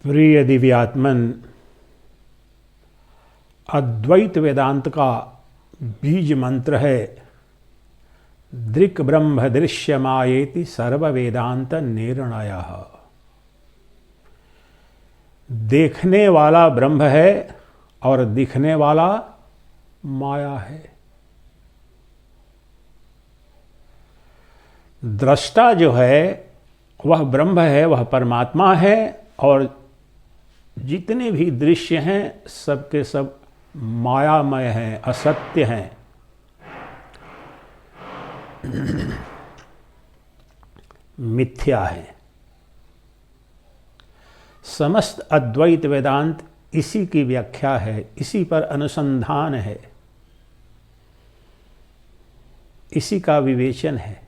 प्रिय दिव्यात्मन, अद्वैत वेदांत का बीज मंत्र है दृक् ब्रह्म दृश्यमायेति सर्व वेदांत निर्णयः। देखने वाला ब्रह्म है और दिखने वाला माया है। दृष्टा जो है वह ब्रह्म है, वह परमात्मा है, और जितने भी दृश्य हैं सबके सब मायामय हैं, असत्य हैं। मिथ्या है। समस्त अद्वैत वेदांत इसी की व्याख्या है, इसी पर अनुसंधान है, इसी का विवेचन है।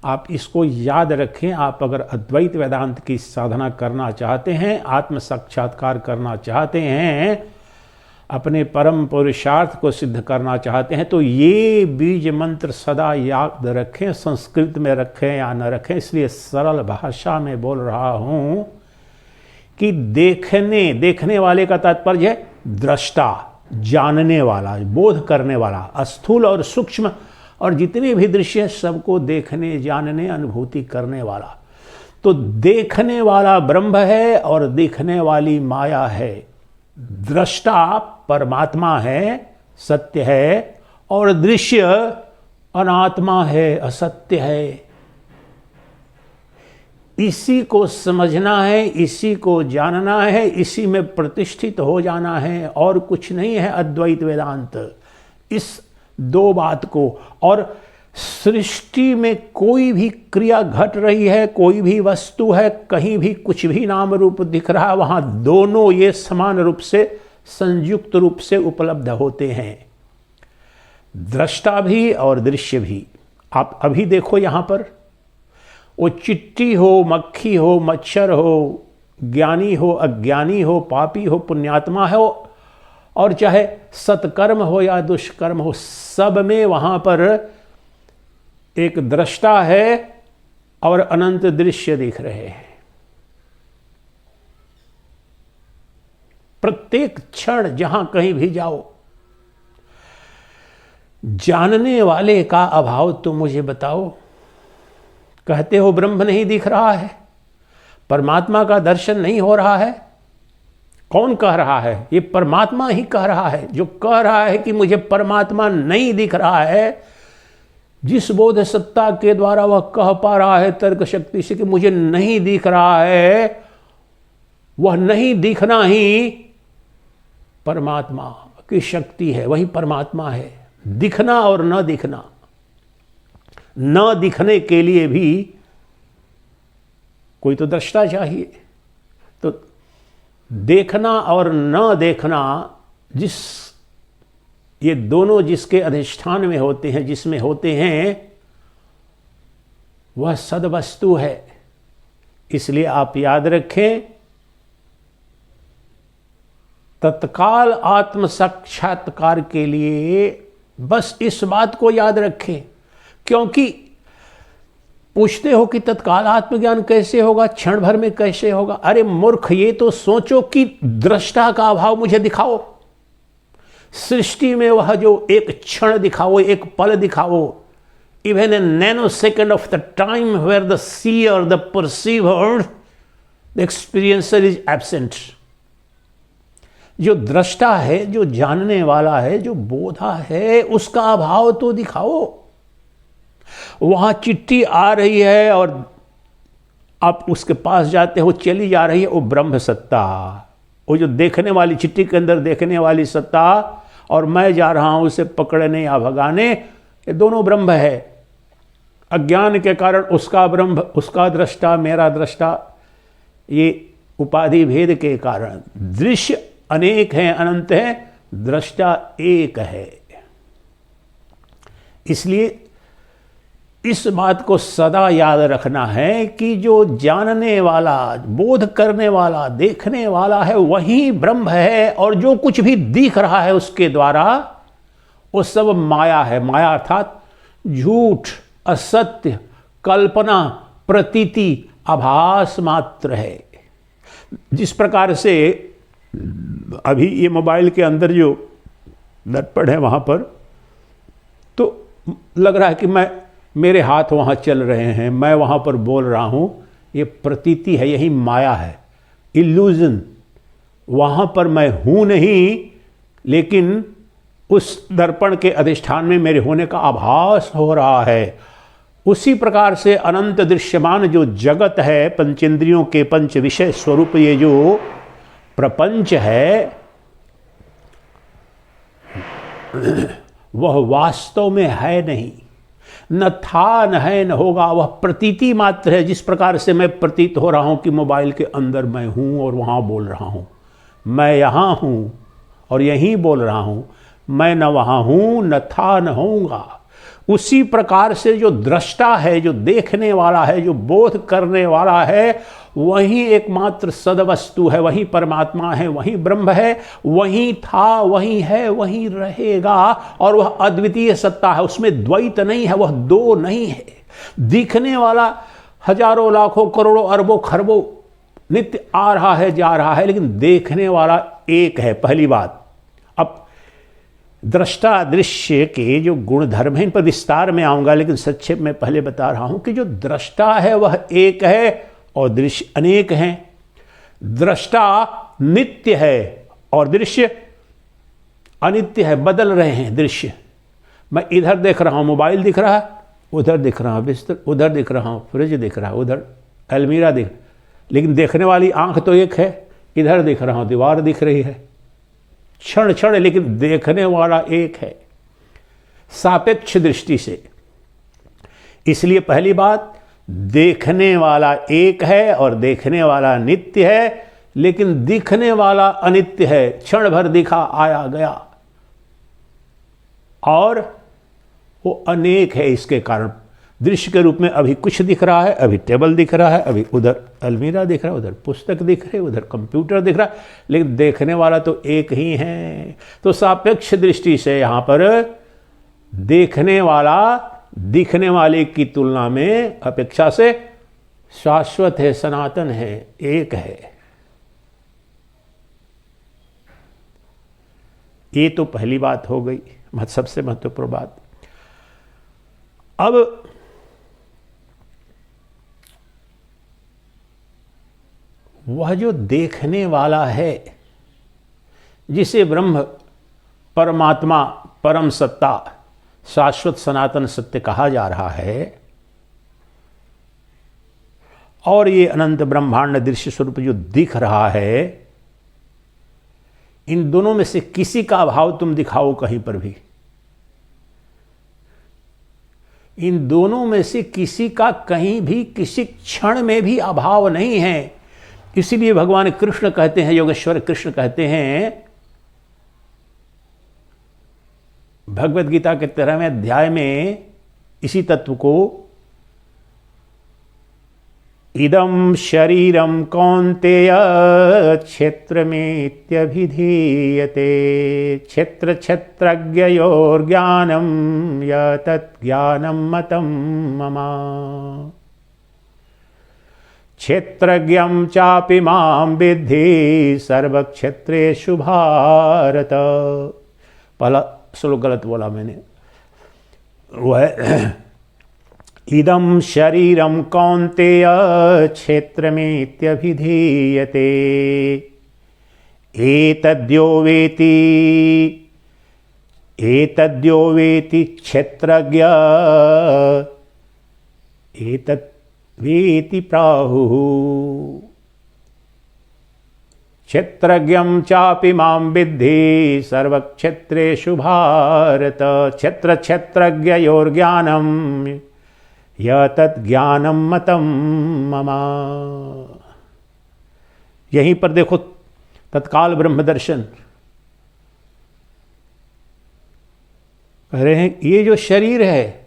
आप इसको याद रखें। आप अगर अद्वैत वेदांत की साधना करना चाहते हैं, आत्म साक्षात्कार करना चाहते हैं, अपने परम पुरुषार्थ को सिद्ध करना चाहते हैं, तो ये बीज मंत्र सदा याद रखें। संस्कृत में रखें या न रखें, इसलिए सरल भाषा में बोल रहा हूं कि देखने वाले का तात्पर्य है दृष्टा, जानने वाला, बोध करने वाला, स्थूल और सूक्ष्म और जितने भी दृश्य सबको देखने, जानने, अनुभूति करने वाला। तो देखने वाला ब्रह्म है और देखने वाली माया है। दृष्टा परमात्मा है, सत्य है, और दृश्य अनात्मा है, असत्य है। इसी को समझना है, इसी को जानना है, इसी में प्रतिष्ठित हो जाना है, और कुछ नहीं है अद्वैत वेदांत। इस दो बात को, और सृष्टि में कोई भी क्रिया घट रही है, कोई भी वस्तु है, कहीं भी कुछ भी नाम रूप दिख रहा है, वहां दोनों ये समान रूप से, संयुक्त रूप से उपलब्ध होते हैं, दृष्टा भी और दृश्य भी। आप अभी देखो यहां पर, वो चिट्टी हो, मक्खी हो, मच्छर हो, ज्ञानी हो, अज्ञानी हो, पापी हो, पुण्यात्मा हो, और चाहे सत्कर्म हो या दुष्कर्म हो, सब में वहां पर एक दृष्टा है और अनंत दृश्य दिख रहे हैं। प्रत्येक क्षण जहां कहीं भी जाओ, जानने वाले का अभाव तो मुझे बताओ। कहते हो ब्रह्म नहीं दिख रहा है, परमात्मा का दर्शन नहीं हो रहा है। कौन कह रहा है? ये परमात्मा ही कह रहा है। जो कह रहा है कि मुझे परमात्मा नहीं दिख रहा है, जिस बोध सत्ता के द्वारा वह कह पा रहा है तर्क शक्ति से कि मुझे नहीं दिख रहा है, वह नहीं दिखना ही परमात्मा की शक्ति है, वही परमात्मा है। दिखना और न दिखना, न दिखने के लिए भी कोई तो दृष्टा चाहिए। तो देखना और न देखना, ये दोनों जिसके अधिष्ठान में होते हैं, जिसमें होते हैं, वह सद्वस्तु है। इसलिए आप याद रखें, तत्काल आत्म साक्षात्कार के लिए बस इस बात को याद रखें। क्योंकि पूछते हो कि तत्काल आत्मज्ञान कैसे होगा, क्षण भर में कैसे होगा? अरे मूर्ख, ये तो सोचो कि दृष्टा का अभाव मुझे दिखाओ। सृष्टि में वह जो एक क्षण दिखाओ, एक पल दिखाओ, even a nanosecond of the time where the seer, the perceiver, the experiencer is absent. जो दृष्टा है, जो जानने वाला है, जो बोधा है, उसका अभाव तो दिखाओ। वहां चिट्ठी आ रही है और आप उसके पास जाते हो, चली जा रही है, वो ब्रह्म सत्ता, वो जो देखने वाली, चिट्ठी के अंदर देखने वाली सत्ता, और मैं जा रहा हूं उसे पकड़ने या भगाने, ये दोनों ब्रह्म है। अज्ञान के कारण उसका ब्रह्म, उसका दृष्टा, मेरा दृष्टा, ये उपाधि भेद के कारण दृश्य अनेक हैं, अनंत हैं, दृष्टा एक है। इसलिए इस बात को सदा याद रखना है कि जो जानने वाला, बोध करने वाला, देखने वाला है, वही ब्रह्म है, और जो कुछ भी दिख रहा है उसके द्वारा, वो सब माया है। माया अर्थात झूठ, असत्य, कल्पना, प्रतीति, आभास मात्र है। जिस प्रकार से अभी ये मोबाइल के अंदर जो दर्पण है वहाँ पर तो लग रहा है कि मेरे हाथ वहाँ चल रहे हैं, मैं वहाँ पर बोल रहा हूँ, ये प्रतीति है, यही माया है, इल्यूजन। वहाँ पर मैं हूँ नहीं, लेकिन उस दर्पण के अधिष्ठान में मेरे होने का आभास हो रहा है। उसी प्रकार से अनंत दृश्यमान जो जगत है, पंचेंद्रियों के पंच विषय स्वरूप ये जो प्रपंच है, वह वास्तव में है नहीं, न था, न है, न होगा। वह प्रतीति मात्र है। जिस प्रकार से मैं प्रतीत हो रहा हूं कि मोबाइल के अंदर मैं हूं और वहां बोल रहा हूं, मैं यहां हूं और यहीं बोल रहा हूं, मैं न वहां हूं, न था, न होऊंगा। उसी प्रकार से जो दृष्टा है, जो देखने वाला है, जो बोध करने वाला है, वही एकमात्र सदवस्तु है, वही परमात्मा है, वही ब्रह्म है, वही था, वही है, वही रहेगा। और वह अद्वितीय सत्ता है, उसमें द्वैत नहीं है, वह दो नहीं है। दिखने वाला हजारों लाखों करोड़ों अरबों खरबों नित्य आ रहा है, जा रहा है, लेकिन देखने वाला एक है, पहली बात। अब दृष्टा दृश्य के जो गुण धर्म है, इन पर विस्तार में आऊंगा, लेकिन संक्षेप में पहले बता रहा हूं कि जो दृष्टा है वह एक है और दृश्य अनेक हैं। दृष्टा नित्य है और दृश्य अनित्य है, बदल रहे हैं दृश्य। मैं इधर देख रहा हूं, मोबाइल दिख रहा है, उधर दिख रहा हूं बिस्तर, उधर दिख रहा हूं फ्रिज दिख रहा है, उधर अलमीरा दिख, लेकिन देखने वाली आंख तो एक है। इधर दिख रहा हूं, दीवार दिख रही है, क्षण क्षण, लेकिन देखने वाला एक है सापेक्ष दृष्टि से। इसलिए पहली बात, देखने वाला एक है और देखने वाला नित्य है, लेकिन दिखने वाला अनित्य है, क्षण भर दिखा, आया गया, और वो अनेक है। इसके कारण दृश्य के रूप में अभी कुछ दिख रहा है, अभी टेबल दिख रहा है, अभी उधर अलमीरा दिख रहा है, उधर पुस्तक दिख रही है, उधर कंप्यूटर दिख रहा है, लेकिन देखने वाला तो एक ही है। तो सापेक्ष दृष्टि से यहां पर देखने वाला दिखने वाले की तुलना में अपेक्षा से शाश्वत है, सनातन है, एक है। ये तो पहली बात हो गई, सबसे महत्वपूर्ण बात। अब वह जो देखने वाला है, जिसे ब्रह्म, परमात्मा, परम सत्ता, शाश्वत सनातन सत्य कहा जा रहा है, और ये अनंत ब्रह्मांड दृश्य स्वरूप जो दिख रहा है, इन दोनों में से किसी का अभाव तुम दिखाओ कहीं पर भी, इन दोनों में से किसी का कहीं भी किसी क्षण में भी अभाव नहीं है। इसीलिए भगवान कृष्ण कहते हैं, योगेश्वर कृष्ण कहते हैं भगवद गीता के 13वें अध्याय में इसी तत्व को, इदं शरीरम कौन्तेय क्षेत्रमेत्यभिधीयते क्षेत्र क्षेत्रज्ञयोर्ज्ञानं यतत् ज्ञानं मतं मम क्षेत्रज्ञं चापि मां विद्धि सर्वक्षेत्रेषु भारत। पहला श्लोक गलत बोला मैंने, वो है इदं शरीरं कौन्तेय क्षेत्रमेत्यभिधीयते एतद्यो वेति क्षेत्रज्ञ एतत् वेति प्राहुः क्षेत्रज्ञं चापि मां विद्धि सर्वक्षेत्रेषु भारत क्षेत्र क्षेत्रज्ञयोर्ज्ञानं यतत् ज्ञानं मतं मम। यहीं पर देखो तत्काल ब्रह्म दर्शन कह रहे हैं, ये जो शरीर है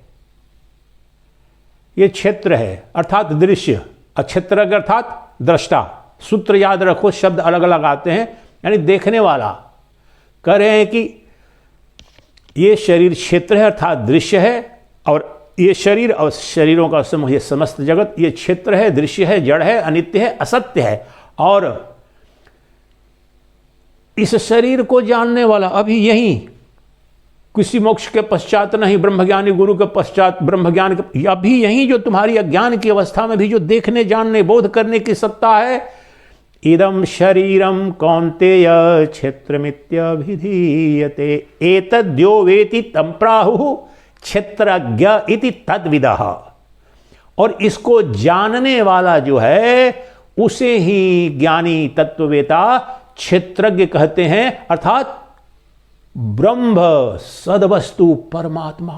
ये क्षेत्र है, अर्थात दृश्य, अक्षेत्रज्ञ अर्थात दृष्टा। सूत्र याद रखो, शब्द अलग अलग आते हैं, यानी देखने वाला। कह रहे हैं कि ये शरीर क्षेत्र है अर्थात दृश्य है, और ये शरीर और शरीरों का समूह, ये समस्त जगत, ये क्षेत्र है, दृश्य है, जड़ है, अनित्य है, असत्य है। और इस शरीर को जानने वाला अभी यही, किसी मोक्ष के पश्चात नहीं, ब्रह्मज्ञानी गुरु के पश्चात ब्रह्मज्ञान के, अभी यही जो तुम्हारी अज्ञान की अवस्था में भी जो देखने जानने बोध करने की सत्ता है, इदम शरीरम कौन्तेय क्षेत्रमित्यभिधीयते एतद्यो वेति तं प्राहुः क्षेत्रज्ञ इति तद्विदः। और इसको जानने वाला जो है उसे ही ज्ञानी तत्ववेता क्षेत्रज्ञ कहते हैं, अर्थात ब्रह्म सदवस्तु परमात्मा।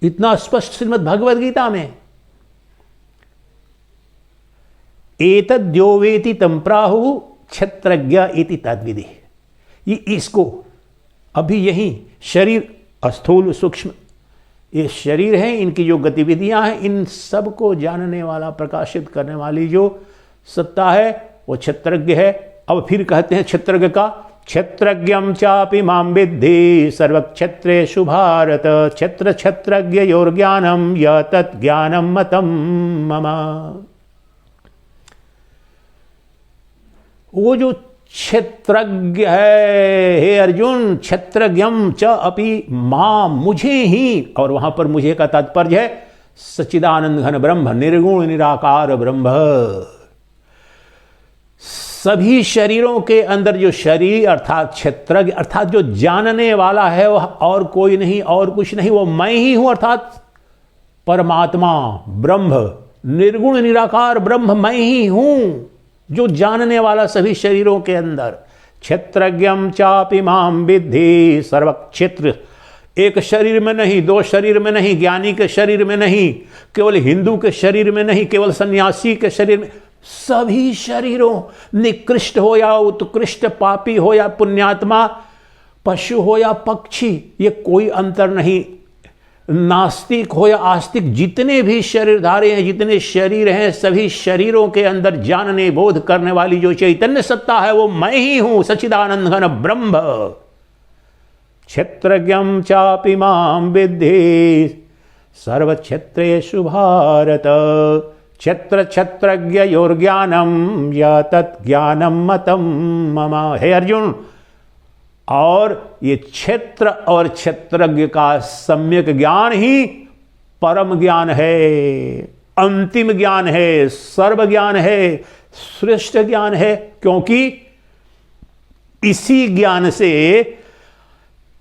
इतना स्पष्ट श्रीमद् भगवद गीता में, एतद्यो वेति तं प्राहुः क्षेत्रज्ञ इति तद्विदि। ये इसको अभी यही शरीर स्थूल सूक्ष्म ये शरीर है, इनकी जो गतिविधियां हैं, इन सब को जानने वाला प्रकाशित करने वाली जो सत्ता है वो क्षेत्रज्ञ है। अब फिर कहते हैं क्षेत्रज्ञ का, क्षेत्रज्ञं चापि मां विद्धि सर्वक्षेत्रेषु भारत क्षेत्र क्षेत्रज्ञयोर्ज्ञानं य तत् ज्ञानं मतं मम। वो जो क्षेत्रज्ञ है, हे अर्जुन, क्षेत्रज्ञं च अपि मां, मुझे ही, और वहां पर मुझे का तात्पर्य है सच्चिदानंद घन ब्रह्म, निर्गुण निराकार ब्रह्म। सभी शरीरों के अंदर जो शरीर अर्थात क्षेत्रज्ञ अर्थात जो जानने वाला है वह और कोई नहीं और कुछ नहीं, वो मैं ही हूं, अर्थात परमात्मा ब्रह्म, निर्गुण निराकार ब्रह्म मैं ही हूं जो जानने वाला सभी शरीरों के अंदर। क्षेत्रज्ञं चापि मां विद्धि सर्वक्षेत्र, एक शरीर में नहीं, दो शरीर में नहीं, ज्ञानी के शरीर में नहीं, केवल हिंदू के शरीर में नहीं, केवल सन्यासी के शरीर में, सभी शरीरों, निकृष्ट हो या उत्कृष्ट, पापी हो या पुण्यात्मा, पशु हो या पक्षी, ये कोई अंतर नहीं, नास्तिक हो या आस्तिक, जितने भी शरीरधारी हैं, जितने शरीर हैं, सभी शरीरों के अंदर जानने बोध करने वाली जो चैतन्य सत्ता है वो मैं ही हूं, सच्चिदानंद घन ब्रह्म। क्षेत्रज्ञं चापि मां विद्धि सर्वक्षेत्रेषु भारत क्षेत्र क्षेत्रज्ञयोर्ज्ञानं य तत् ज्ञानं मतं मम। हे अर्जुन, और ये क्षेत्र और क्षेत्रज्ञ का सम्यक ज्ञान ही परम ज्ञान है, अंतिम ज्ञान है, सर्व ज्ञान है, श्रेष्ठ ज्ञान है, क्योंकि इसी ज्ञान से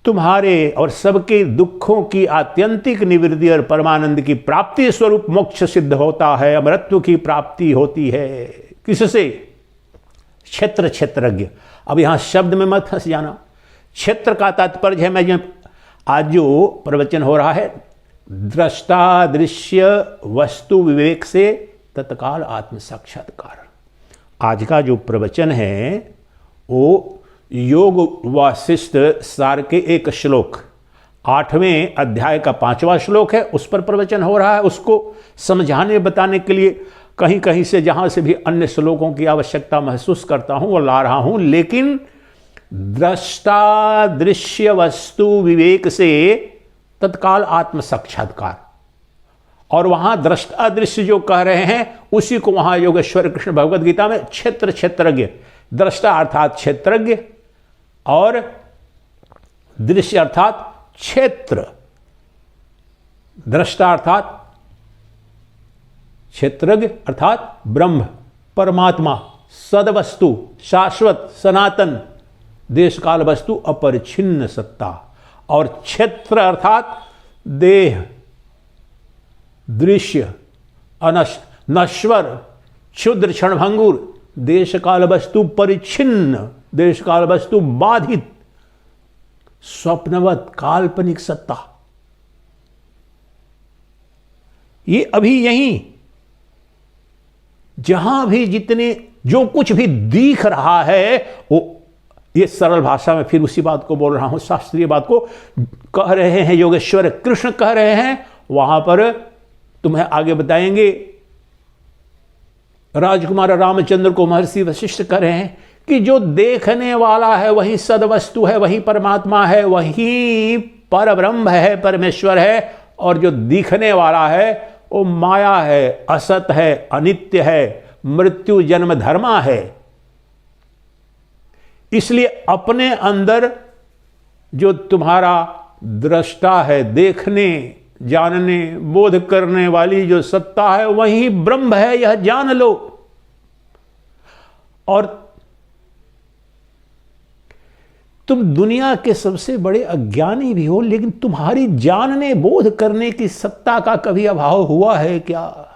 तुम्हारे और सबके दुखों की आत्यंतिक निवृत्ति और परमानंद की प्राप्ति स्वरूप मोक्ष सिद्ध होता है, अमरत्व की प्राप्ति होती है। किससे? क्षेत्र क्षेत्रज्ञ। अब यहां शब्द में मत फंस जाना। क्षेत्र का तात्पर्य है, मैं आज जो प्रवचन हो रहा है, दृष्टा दृश्य वस्तु विवेक से तत्काल आत्म साक्षात्कार। आज का जो प्रवचन है वो योग वासिष्ठ सार के एक श्लोक 8वें अध्याय का 5वां श्लोक है, उस पर प्रवचन हो रहा है। उसको समझाने बताने के लिए कहीं कहीं से जहां से भी अन्य श्लोकों की आवश्यकता महसूस करता हूं वो ला रहा हूं, लेकिन दृष्टा दृश्य वस्तु विवेक से तत्काल आत्म साक्षात्कार, और वहां दृष्टा दृश्य जो कह रहे हैं उसी को वहां योगेश्वर कृष्ण भगवद गीता में क्षेत्र क्षेत्रज्ञ, दृष्टा अर्थात क्षेत्रज्ञ और दृश्य अर्थात क्षेत्र। दृष्टा अर्थात क्षेत्रज्ञ अर्थात ब्रह्म, परमात्मा, सदवस्तु, शाश्वत, सनातन, देश काल वस्तु, अपरिछिन्न सत्ता, और क्षेत्र अर्थात देह, दृश्य, नश्वर, क्षुद्र, क्षणभंगुर, देश काल वस्तु परिच्छिन्न, देश काल वस्तु बाधित, स्वप्नवत काल्पनिक सत्ता। ये अभी यही जहां भी जितने जो कुछ भी दिख रहा है वो, ये सरल भाषा में फिर उसी बात को बोल रहा हूं, शास्त्रीय बात को कह रहे हैं, योगेश्वर कृष्ण कह रहे हैं। वहां पर तुम्हें आगे बताएंगे राजकुमार रामचंद्र को महर्षि वशिष्ठ कह रहे हैं कि जो देखने वाला है वही सदवस्तु है, वही परमात्मा है, वही परब्रह्म है, परमेश्वर है, और जो दिखने वाला है वो माया है, असत है, अनित्य है, मृत्यु जन्म धर्मा है। इसलिए अपने अंदर जो तुम्हारा दृष्टा है, देखने जानने बोध करने वाली जो सत्ता है वही ब्रह्म है, यह जान लो। और तुम दुनिया के सबसे बड़े अज्ञानी भी हो, लेकिन तुम्हारी जानने बोध करने की सत्ता का कभी अभाव हुआ है क्या?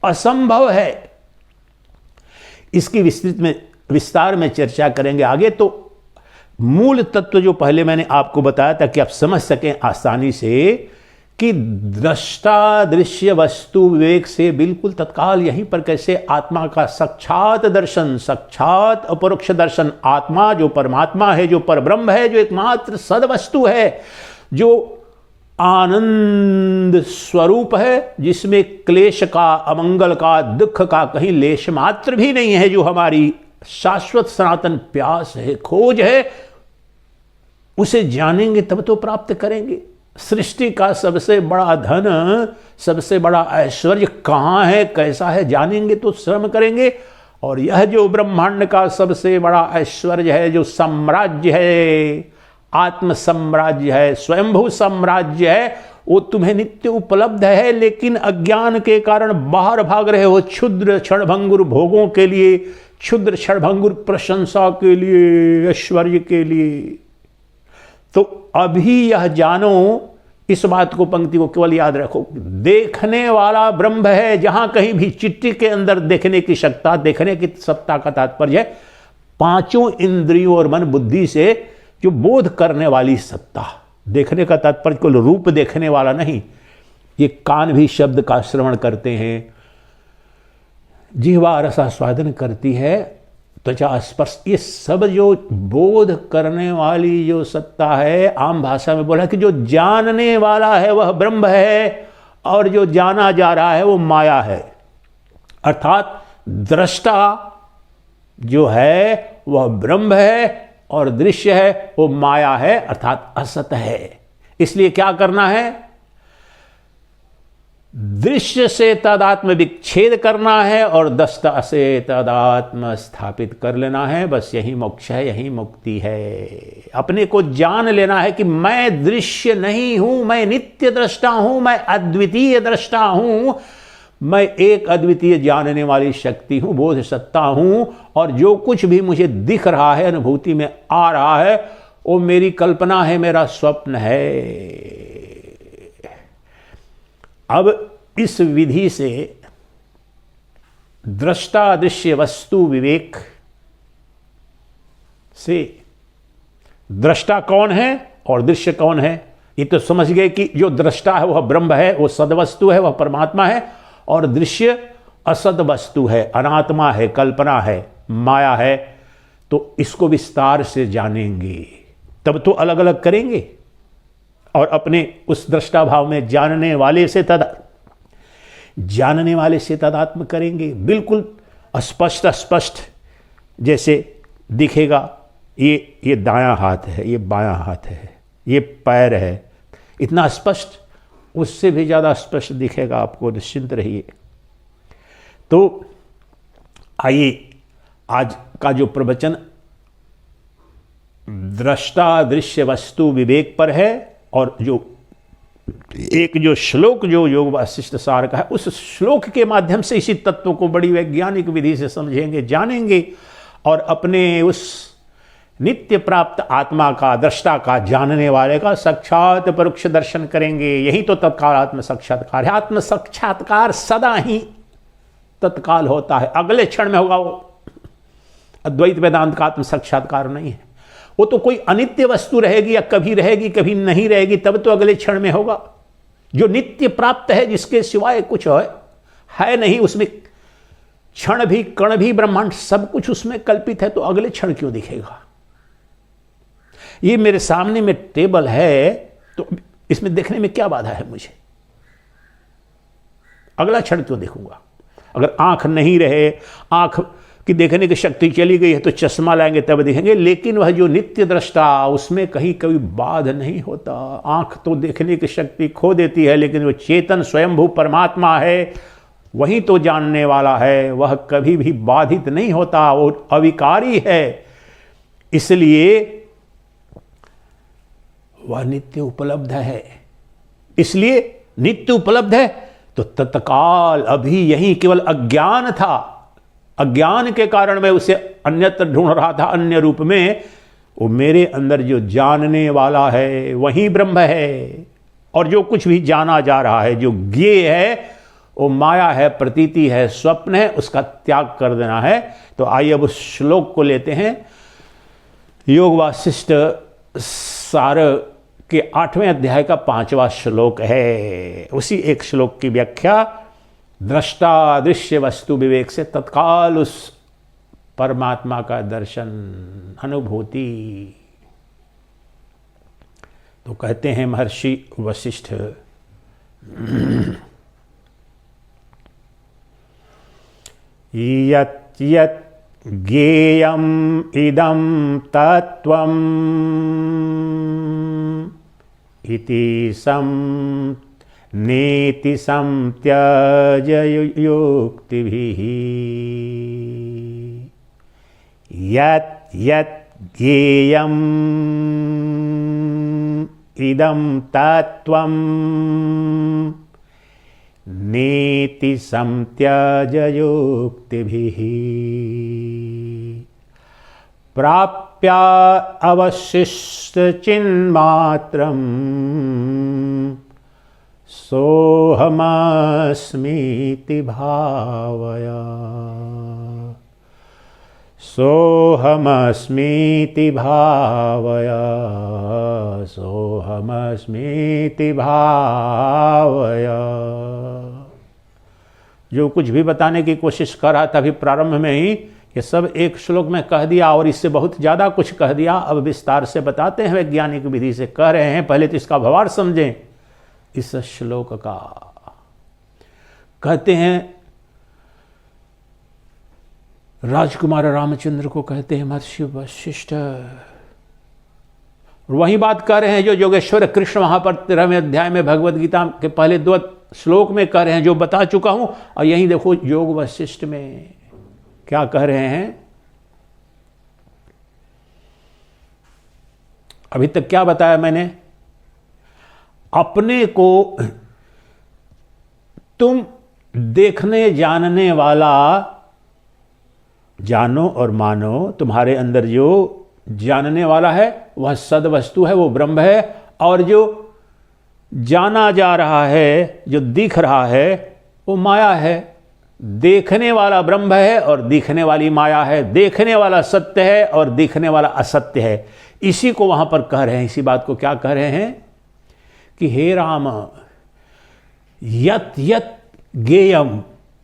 असंभव है। इसकी विस्तार में चर्चा करेंगे आगे। तो मूल तत्व जो पहले मैंने आपको बताया था कि आप समझ सकें आसानी से कि दृष्टा दृश्य वस्तु विवेक से बिल्कुल तत्काल यहीं पर कैसे आत्मा का साक्षात दर्शन, साक्षात अपरोक्ष दर्शन, आत्मा जो परमात्मा है, जो परब्रह्म है, जो एकमात्र सद वस्तु है, जो आनंद स्वरूप है, जिसमें क्लेश का, अमंगल का, दुख का कहीं लेश मात्र भी नहीं है, जो हमारी शाश्वत सनातन प्यास है, खोज है, उसे जानेंगे तब तो प्राप्त करेंगे। सृष्टि का सबसे बड़ा धन, सबसे बड़ा ऐश्वर्य कहाँ है, कैसा है, जानेंगे तो श्रम करेंगे। और यह जो ब्रह्मांड का सबसे बड़ा ऐश्वर्य है, जो साम्राज्य है, आत्म साम्राज्य है, स्वयंभू साम्राज्य है, वो तुम्हें नित्य उपलब्ध है, लेकिन अज्ञान के कारण बाहर भाग रहे हो, क्षुद्र क्षणभंगुर भोगों के लिए, क्षुद्र क्षणभंगुर प्रशंसा के लिए, ऐश्वर्य के लिए। तो अभी यह जानो, इस बात को, पंक्ति को केवल याद रखो, देखने वाला ब्रह्म है, जहां कहीं भी चिट्ठी के अंदर देखने की सत्ता, देखने की सत्ता का तात्पर्य है पांचों इंद्रियों और मन बुद्धि से जो बोध करने वाली सत्ता। देखने का तात्पर्य केवल रूप देखने वाला नहीं, ये कान भी शब्द का श्रवण करते हैं, जिह्वा रसास्वादन करती है, त्वचा स्पर्श, ये सब जो बोध करने वाली जो सत्ता है, आम भाषा में बोला कि जो जानने वाला है वह ब्रह्म है, और जो जाना जा रहा है वो माया है। अर्थात दृष्टा जो है वह ब्रह्म है, और दृश्य है वो माया है, अर्थात असत है। इसलिए क्या करना है? दृश्य से तदात्म विच्छेद करना है और दृष्टा से तदात्म स्थापित कर लेना है। बस यही मोक्ष है, यही मुक्ति है। अपने को जान लेना है कि मैं दृश्य नहीं हूं, मैं नित्य दृष्टा हूं, मैं अद्वितीय दृष्टा हूं, मैं एक अद्वितीय जानने वाली शक्ति हूं, बोध सत्ता हूं, और जो कुछ भी मुझे दिख रहा है, अनुभूति में आ रहा है, वो मेरी कल्पना है, मेरा स्वप्न है। अब इस विधि से दृष्टा दृश्य वस्तु विवेक से दृष्टा कौन है और दृश्य कौन है, ये तो समझ गए कि जो दृष्टा है वह ब्रह्म है, वो सदवस्तु है, वह परमात्मा है, और दृश्य असद वस्तु है, अनात्मा है, कल्पना है, माया है। तो इसको विस्तार से जानेंगे तब तो अलग अलग करेंगे, और अपने उस दृष्टा भाव में जानने वाले से तदात्म करेंगे। बिल्कुल स्पष्ट जैसे दिखेगा, ये दायां हाथ है, ये बायां हाथ है, ये पैर है, इतना स्पष्ट, उससे भी ज़्यादा स्पष्ट दिखेगा आपको, निश्चिंत रहिए। तो आइए, आज का जो प्रवचन दृष्टा दृश्य वस्तु विवेक पर है, और जो एक जो श्लोक जो योग वासिष्ठ सार का है, उस श्लोक के माध्यम से इसी तत्व को बड़ी वैज्ञानिक विधि से समझेंगे, जानेंगे, और अपने उस नित्य प्राप्त आत्मा का, दृष्टा का, जानने वाले का साक्षात परोक्ष दर्शन करेंगे। यही तो तत्काल आत्म साक्षात्कार है। आत्म साक्षात्कार सदा ही तत्काल होता है, अगले क्षण में होगा। वो अद्वैत वेदांत का आत्म साक्षात्कार नहीं है, वो तो कोई अनित्य वस्तु रहेगी, या कभी रहेगी कभी नहीं रहेगी, तब तो अगले क्षण में होगा। जो नित्य प्राप्त है, जिसके सिवाय कुछ है नहीं, उसमें क्षण भी, कण भी, ब्रह्मांड सब कुछ उसमें कल्पित है, तो अगले क्षण क्यों दिखेगा? ये मेरे सामने में टेबल है, तो इसमें देखने में क्या बाधा है मुझे? अगला क्षण क्यों देखूंगा? अगर आंख नहीं रहे, आंख कि देखने की शक्ति चली गई है, तो चश्मा लाएंगे तब देखेंगे, लेकिन वह जो नित्य दृष्टा, उसमें कहीं कभी बाध नहीं होता। आंख तो देखने की शक्ति खो देती है, लेकिन वो चेतन स्वयंभू परमात्मा है, वही तो जानने वाला है, वह कभी भी बाधित नहीं होता, वो अविकारी है, इसलिए वह नित्य उपलब्ध है। इसलिए नित्य उपलब्ध है तो तत्काल अभी यही केवल अज्ञान था, अज्ञान के कारण मैं उसे अन्यत्र ढूंढ रहा था, अन्य रूप में। वो मेरे अंदर जो जानने वाला है वही ब्रह्म है, और जो कुछ भी जाना जा रहा है, जो ज्ञेय है, वो माया है, प्रतीति है, स्वप्न है, उसका त्याग कर देना है। तो आइए अब उस श्लोक को लेते हैं। योग वासिष्ठ सार के 8वें अध्याय का 5वां श्लोक है। उसी एक श्लोक की व्याख्या दृष्टा दृश्य वस्तु विवेक से तत्काल उस परमात्मा का दर्शन, अनुभूति। तो कहते हैं महर्षि वशिष्ठ, यत् यत् ज्ञेयम् इदं तत्त्वम् इति नेति संत्यज युक्तिभिः, यत् यत् ज्ञेयम् इदं तत्त्वम् नेति संत्यज युक्तिभिः, प्राप्य अवशिष्ट चिन्मात्रम् सोऽहमस्मीति भावया, सोऽहमस्मीति भावया, सोऽहमस्मीति भावया। जो कुछ भी बताने की कोशिश कर रहा था अभी प्रारंभ में ही, ये सब एक श्लोक में कह दिया और इससे बहुत ज़्यादा कुछ कह दिया। अब विस्तार से बताते हैं, वैज्ञानिक विधि से कह रहे हैं। पहले तो इसका भावार्थ समझें इस श्लोक का। कहते हैं राजकुमार रामचंद्र को कहते हैं महर्षि वशिष्ठ, वही बात कर रहे हैं जो योगेश्वर कृष्ण वहां पर 13वें अध्याय में भगवद गीता के पहले 2 श्लोक में कह रहे हैं, जो बता चुका हूं। और यही देखो योग वशिष्ठ में क्या कह रहे हैं। अभी तक क्या बताया मैंने, अपने को तुम देखने जानने वाला जानो और मानो। तुम्हारे अंदर जो जानने वाला है वह सद वस्तु है, वो ब्रह्म है। और जो जाना जा रहा है, जो दिख रहा है, वो माया है। देखने वाला ब्रह्म है और दिखने वाली माया है। देखने वाला सत्य है और दिखने वाला असत्य है। इसी को वहां पर कह रहे हैं। इसी बात को क्या कह रहे हैं कि हे राम, यत यत ज्ञेयम,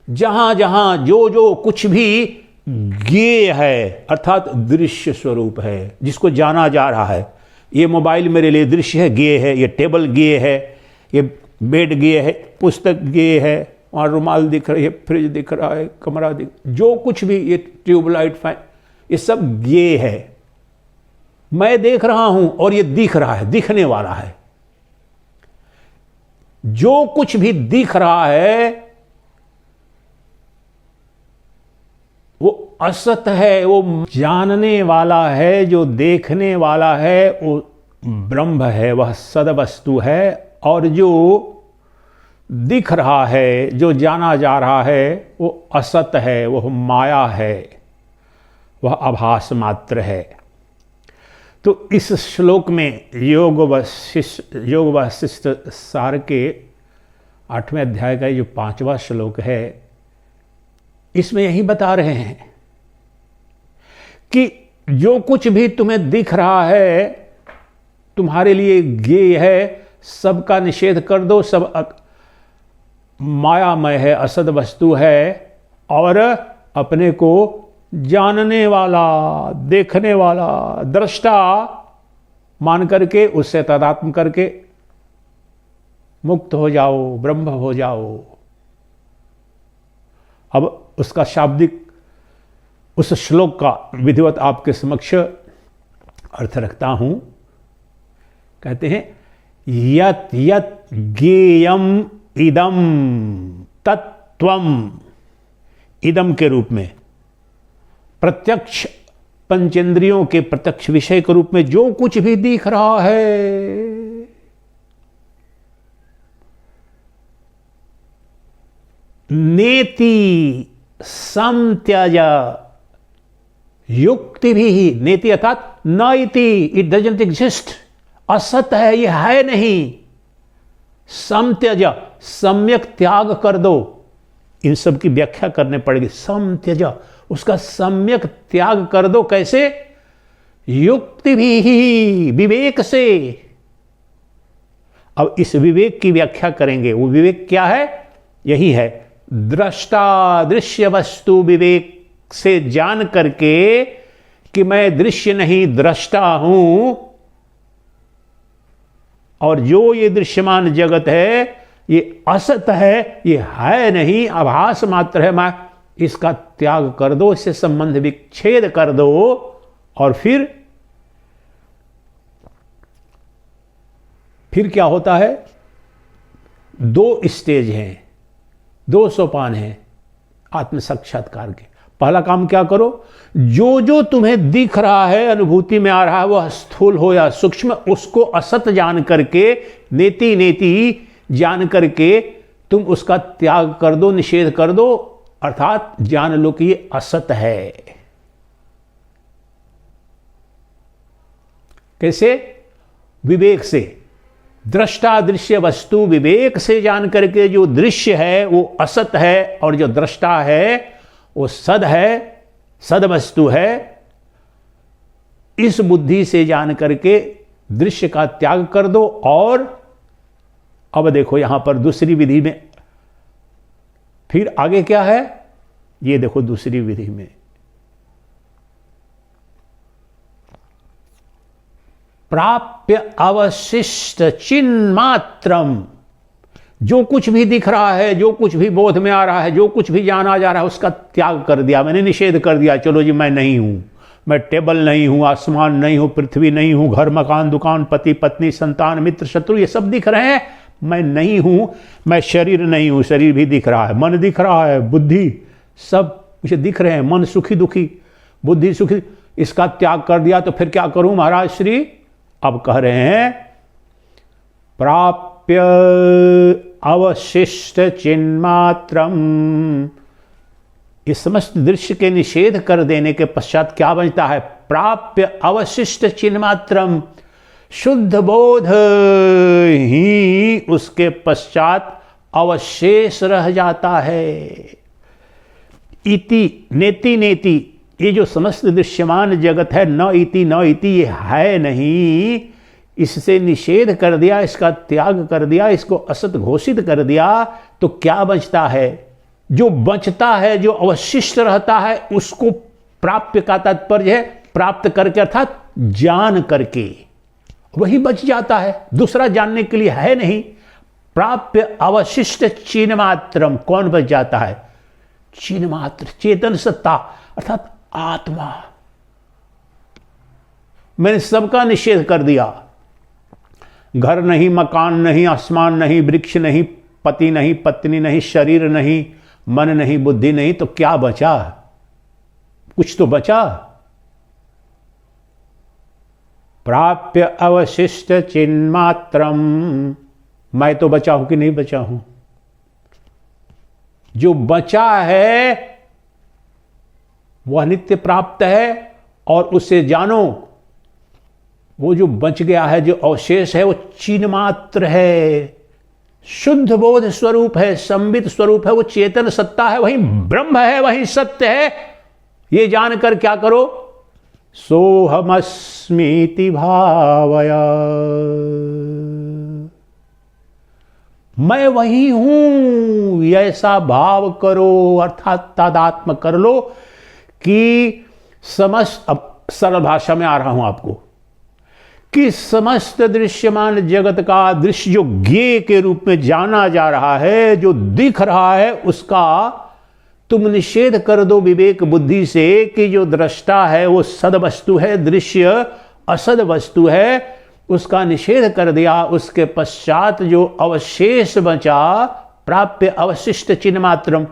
जहां जहां जो जो कुछ भी ज्ञेय है, अर्थात दृश्य स्वरूप है, जिसको जाना जा रहा है। ये मोबाइल मेरे लिए दृश्य है, ज्ञेय है। ये टेबल ज्ञेय है, ये बेड ज्ञेय है, पुस्तक ज्ञेय है, वहाँ रुमाल दिख रही है, फ्रिज दिख रहा है, कमरा दिख, जो कुछ भी, ये ट्यूबलाइट, फैन, ये सब ज्ञेय है। मैं देख रहा हूं और ये दिख रहा है, दिखने वाला है। जो कुछ भी दिख रहा है वो असत है, वो जानने वाला है। जो देखने वाला है वो ब्रह्म है, वह सद वस्तु है। और जो दिख रहा है, जो जाना जा रहा है, वो असत है, वह माया है, वह आभास मात्र है। तो इस श्लोक में योग वशिष्ठ सार के 8वें अध्याय का जो 5वां श्लोक है, इसमें यही बता रहे हैं कि जो कुछ भी तुम्हें दिख रहा है तुम्हारे लिए ज्ञेय है, सबका निषेध कर दो। सब मायामय है, असद वस्तु है। और अपने को जानने वाला, देखने वाला, दृष्टा मान करके उससे तादात्म्य करके मुक्त हो जाओ, ब्रह्म हो जाओ। अब उसका शाब्दिक, उस श्लोक का विधिवत आपके समक्ष अर्थ रखता हूं। कहते हैं यत यत ज्ञेयम इदम तत् त्वम इदम के रूप में, प्रत्यक्ष पंचेंद्रियों के प्रत्यक्ष विषय के रूप में जो कुछ भी दिख रहा है, नेति समत्यजा युक्ति भी, नेति अर्थात न इति, इट डजंट एग्जिस्ट, असत है, यह है नहीं। समत्यज, सम्यक त्याग कर दो, इन सब की व्याख्या करने पड़ेगी। समत्यज, उसका सम्यक त्याग कर दो, कैसे? युक्ति भी, विवेक से। अब इस विवेक की व्याख्या करेंगे। वो विवेक क्या है? यही है, दृष्टा दृश्य वस्तु विवेक से जान करके कि मैं दृश्य नहीं दृष्टा हूं, और जो ये दृश्यमान जगत है ये असत है, ये है नहीं, आभास मात्र है, मैं इसका त्याग कर दो, इससे संबंध विच्छेद कर दो। और फिर क्या होता है? दो स्टेज हैं, दो सोपान हैं आत्म साक्षात्कार के। पहला काम क्या करो? जो जो तुम्हें दिख रहा है, अनुभूति में आ रहा है, वह स्थूल हो या सूक्ष्म, उसको असत जान करके, नेति नेति जान करके तुम उसका त्याग कर दो, निषेध कर दो, अर्थात जान लो कि ये असत है। कैसे? विवेक से, दृष्टा दृश्य वस्तु विवेक से जान करके जो दृश्य है वो असत है, और जो दृष्टा है वो सद है, सद वस्तु है। इस बुद्धि से जान करके दृश्य का त्याग कर दो। और अब देखो यहां पर दूसरी विधि में फिर आगे क्या है, ये देखो दूसरी विधि में, प्राप्य अवशिष्ट चिन्मात्रम, जो कुछ भी दिख रहा है, जो कुछ भी बोध में आ रहा है, जो कुछ भी जाना जा रहा है, उसका त्याग कर दिया, मैंने निषेध कर दिया। चलो जी, मैं नहीं हूं, मैं टेबल नहीं हूं, आसमान नहीं हूं, पृथ्वी नहीं हूं, घर मकान दुकान पति पत्नी संतान मित्र शत्रु ये सब दिख रहे हैं, मैं नहीं हूं। मैं शरीर नहीं हूं, शरीर भी दिख रहा है, मन दिख रहा है, बुद्धि, सब मुझे दिख रहे हैं, मन सुखी दुखी, बुद्धि सुखी, इसका त्याग कर दिया। तो फिर क्या करूं महाराज श्री? अब कह रहे हैं प्राप्य अवशिष्ट चिन्मात्रम, इस समस्त दृश्य के निषेध कर देने के पश्चात क्या बचता है? प्राप्य अवशिष्ट चिन्मात्रम, शुद्ध बोध ही उसके पश्चात अवशेष रह जाता है। इति नेति नेति, ये जो समस्त दृश्यमान जगत है, न इति न इति, ये है नहीं, इससे निषेध कर दिया, इसका त्याग कर दिया, इसको असत घोषित कर दिया, तो क्या बचता है? जो बचता है, जो अवशिष्ट रहता है, उसको प्राप्य का तात्पर्य है प्राप्त करके, अर्थात जान करके, वही बच जाता है, दूसरा जानने के लिए है नहीं। प्राप्य अवशिष्ट चिन्मात्रम, कौन बच जाता है? चिन्मात्र, चेतन सत्ता अर्थात आत्मा। मैंने सबका निषेध कर दिया, घर नहीं, मकान नहीं, आसमान नहीं, वृक्ष नहीं, पति नहीं, पत्नी नहीं, शरीर नहीं, मन नहीं, बुद्धि नहीं, तो क्या बचा? कुछ तो बचा। प्राप्य अवशिष्ट चिन्मात्रम, मैं तो बचा हूं कि नहीं बचा हूं? जो बचा है वह नित्य प्राप्त है, और उससे जानो, वो जो बच गया है, जो अवशेष है, वो चिन्ह मात्र है, शुद्ध बोध स्वरूप है, संबित स्वरूप है, वो चेतन सत्ता है, वही ब्रह्म है, वही सत्य है। ये जानकर क्या करो? सोहमस्मीति भावया, मैं वही हूं, ऐसा भाव करो, अर्थात तादात्म्य कर लो कि समस्त, अब सरल भाषा में आ रहा हूं आपको, कि समस्त दृश्यमान जगत का दृश्य जो ज्ञेय के रूप में जाना जा रहा है, जो दिख रहा है, उसका तुम निषेध कर दो विवेक बुद्धि से कि जो दृष्टा है वो सद वस्तु है, दृश्य असद वस्तु है, उसका निषेध कर दिया। उसके पश्चात जो अवशेष बचा प्राप्य अवशिष्ट चिन्ह मात्रम,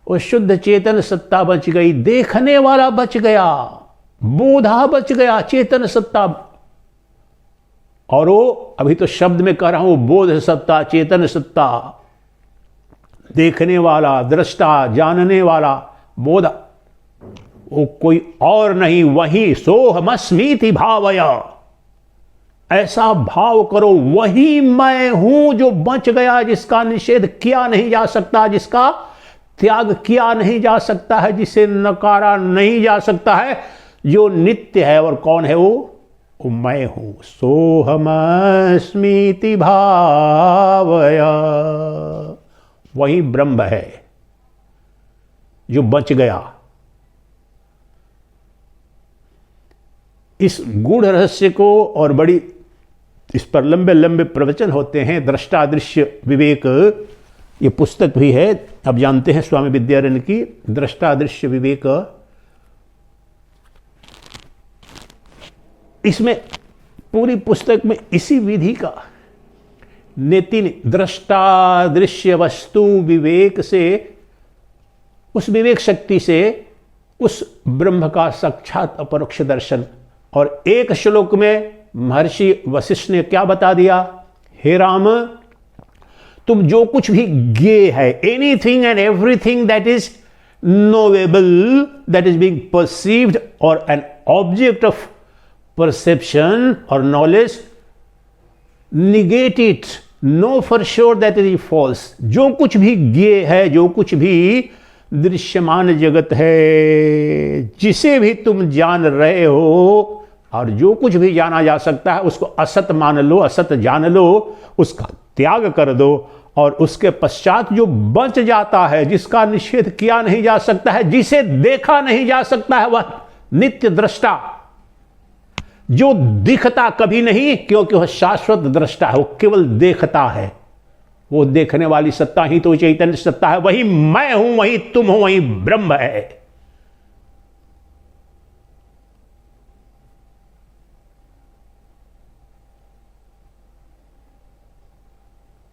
वो शुद्ध चेतन सत्ता बच गई, देखने वाला बच गया, बोधा बच गया, चेतन सत्ता। और वो अभी तो शब्द में कह रहा हूं, बोध सत्ता, चेतन सत्ता, देखने वाला, दृष्टा, जानने वाला, बोधा, वो कोई और नहीं, वही सोहमस्मीति भावया, ऐसा भाव करो, वही मैं हूं जो बच गया, जिसका निषेध किया नहीं जा सकता, जिसका त्याग किया नहीं जा सकता है, जिसे नकारा नहीं जा सकता है, जो नित्य है। और कौन है वो मैं हूं। सोहमस्मीति भावया, वही ब्रह्म है जो बच गया। इस गूढ़ रहस्य को, और बड़ी इस पर लंबे लंबे प्रवचन होते हैं, दृष्टा दृश्य विवेक, ये पुस्तक भी है, अब जानते हैं स्वामी विद्यारण्य की दृष्टा दृश्य विवेक। इसमें पूरी पुस्तक में इसी विधि का नेति, दृष्टा दृश्य वस्तु विवेक से, उस विवेक शक्ति से उस ब्रह्म का साक्षात अपरोक्ष दर्शन। और एक श्लोक में महर्षि वशिष्ठ ने क्या बता दिया, हे राम, तुम जो कुछ भी ज्ञेय है, anything and everything that is knowable, that is being perceived और एन ऑब्जेक्ट ऑफ परसेप्शन और knowledge, negate it, know for sure that is false. जो कुछ भी ज्ञेय है, जो कुछ भी दृश्यमान जगत है, जिसे भी तुम जान रहे हो, और जो कुछ भी जाना जा सकता है उसको असत मान लो, असत जान लो, उसका त्याग कर दो। और उसके पश्चात जो बच जाता है, जिसका निषेध किया नहीं जा सकता है, जिसे देखा नहीं जा सकता है, वह नित्य दृष्टा, जो दिखता कभी नहीं, क्योंकि वह शाश्वत दृष्टा है, वो केवल देखता है। वो देखने वाली सत्ता ही तो चैतन्य सत्ता है, वही मैं हूं, वही तुम हो, वही ब्रह्म है।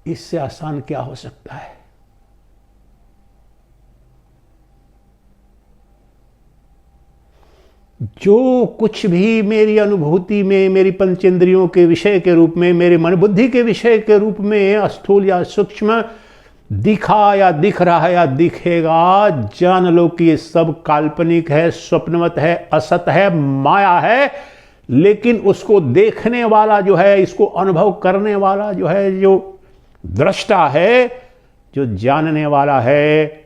इससे आसान क्या हो सकता है। जो कुछ भी मेरी अनुभूति में, मेरी पंचेंद्रियों के विषय के रूप में, मेरे मन बुद्धि के विषय के रूप में स्थूल या सूक्ष्म दिखा या दिख रहा है या दिखेगा, जान लो कि ये सब काल्पनिक है, स्वप्नवत है, असत है, माया है। लेकिन उसको देखने वाला जो है, इसको अनुभव करने वाला जो है, जो दृष्टा है, जो जानने वाला है,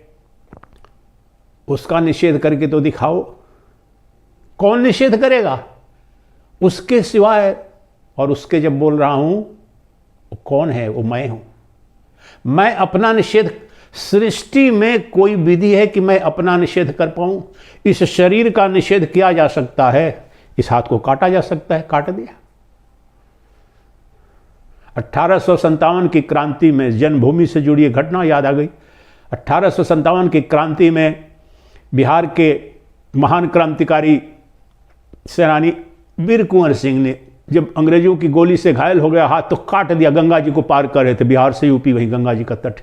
उसका निषेध करके तो दिखाओ। कौन निषेध करेगा उसके सिवाय? और उसके जब बोल रहा हूं, वो कौन है? वो मैं हूं। मैं अपना निषेध, सृष्टि में कोई विधि है कि मैं अपना निषेध कर पाऊं? इस शरीर का निषेध किया जा सकता है, इस हाथ को काटा जा सकता है, काट दिया। 1857 की क्रांति में, जन्मभूमि से जुड़ी एक घटना याद आ गई। 1857 की क्रांति में बिहार के महान क्रांतिकारी सेनानी वीर कुंवर सिंह ने जब अंग्रेजों की गोली से घायल हो गया हाथ, तो काट दिया। गंगा जी को पार कर रहे थे, बिहार से यूपी, वहीं गंगा जी का तट,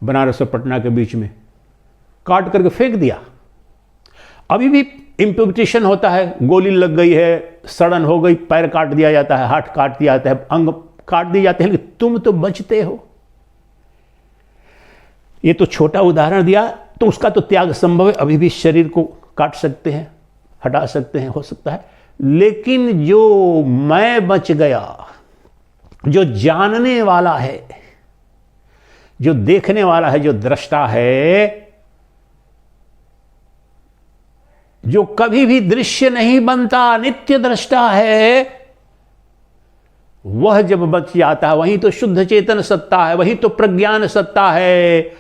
बनारस और पटना के बीच में, काट करके फेंक दिया। अभी भी इम्प्यूटेशन होता है, गोली लग गई है, सड़न हो गई, पैर काट दिया जाता है, हाथ काट दिया जाता है, अंग काट दिए जाते हैं, लेकिन तुम तो बचते हो। ये तो छोटा उदाहरण दिया, तो उसका तो त्याग संभव है। अभी भी शरीर को काट सकते हैं, हटा सकते हैं, हो सकता है। लेकिन जो मैं बच गया, जो जानने वाला है, जो देखने वाला है, जो दृष्टा है, जो कभी भी दृश्य नहीं बनता, नित्य दृष्टा है, वह जब बच जाता है, वही तो शुद्ध चेतन सत्ता है, वही तो प्रज्ञान सत्ता है,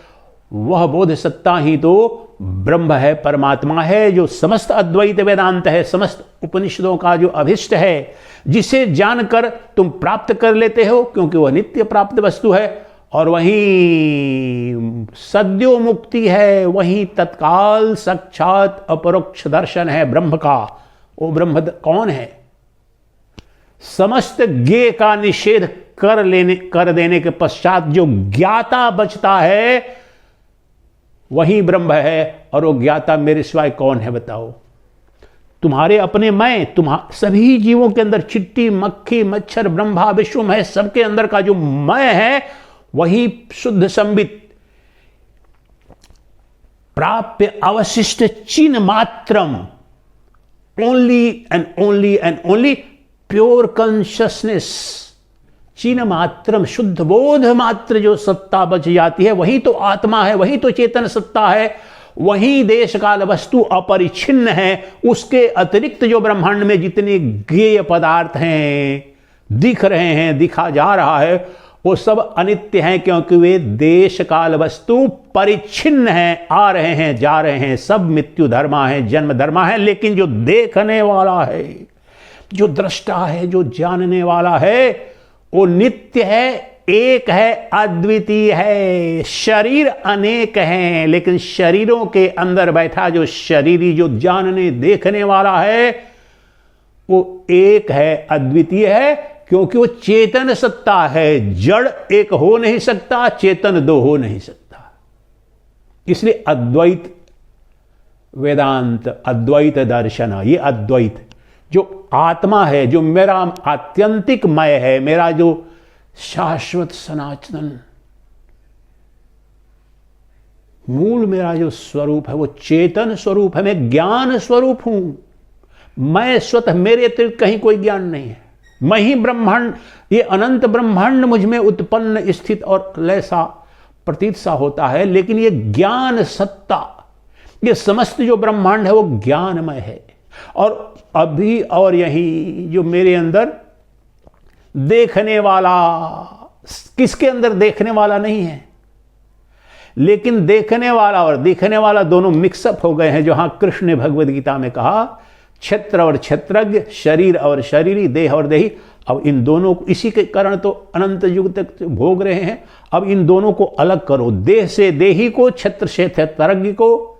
वह बोध सत्ता ही तो ब्रह्म है, परमात्मा है, जो समस्त अद्वैत वेदांत है, समस्त उपनिषदों का जो अभिष्ट है, जिसे जानकर तुम प्राप्त कर लेते हो, क्योंकि वह नित्य प्राप्त वस्तु है। और वहीं सद्यो मुक्ति है, वहीं तत्काल साक्षात अपरोक्ष दर्शन है ब्रह्म का। वो ब्रह्म कौन है? समस्त ज्ञेय का निषेध कर देने के पश्चात जो ज्ञाता बचता है वही ब्रह्म है। और वो ज्ञाता मेरे सिवाय कौन है बताओ? तुम्हारे अपने मैं, सभी जीवों के अंदर, चिट्टी, मक्खी, मच्छर, ब्रह्मा, विश्व में, सबके अंदर का जो मैं है वही शुद्ध संबित प्राप्य अवशिष्ट चिन्ह मात्रम, only and only and only pure consciousness, चिन्ह मात्रम, शुद्ध बोध मात्र जो सत्ता बच जाती है वही तो आत्मा है, वही तो चेतन सत्ता है, वही देश काल वस्तु अपरिच्छिन्न है। उसके अतिरिक्त जो ब्रह्मांड में जितने ज्ञेय पदार्थ हैं, दिख रहे हैं, दिखा जा रहा है, वो सब अनित्य हैं, क्योंकि वे देश काल वस्तु परिच्छिन्न हैं, आ रहे हैं, जा रहे हैं, सब मृत्यु धर्मा है, जन्म धर्मा है। लेकिन जो देखने वाला है, जो दृष्टा है, जो जानने वाला है, वो नित्य है, एक है, अद्वितीय है। शरीर अनेक हैं, लेकिन शरीरों के अंदर बैठा जो शरीरी, जो जानने देखने वाला है, वो एक है, अद्वितीय है, क्योंकि वो चेतन सत्ता है। जड़ एक हो नहीं सकता, चेतन दो हो नहीं सकता। इसलिए अद्वैत वेदांत, अद्वैत दर्शन, ये अद्वैत जो आत्मा है, जो मेरा आत्यंतिक मय है, मेरा जो शाश्वत सनातन मूल मेरा जो स्वरूप है, वो चेतन स्वरूप है, मैं ज्ञान स्वरूप हूं। मैं स्वतः, मेरे अतिरिक्त कहीं कोई ज्ञान नहीं है। मैं ही ब्रह्मांड, ये अनंत ब्रह्मांड मुझ में उत्पन्न, स्थित और लय सा प्रतीत सा होता है, लेकिन ये ज्ञान सत्ता, ये समस्त जो ब्रह्मांड है वो ज्ञानमय है। और अभी और यही जो मेरे अंदर देखने वाला, किसके अंदर देखने वाला नहीं है, लेकिन देखने वाला और दिखने वाला दोनों मिक्सअप हो गए हैं। जहां कृष्ण ने भगवद गीता में कहा क्षेत्र और क्षेत्रज्ञ, शरीर और शरीरी, देह और देही। अब इन दोनों को, इसी के कारण तो अनंत युग तक भोग रहे हैं। अब इन दोनों को अलग करो, देह से देही को, क्षेत्र से क्षेत्रज्ञ को,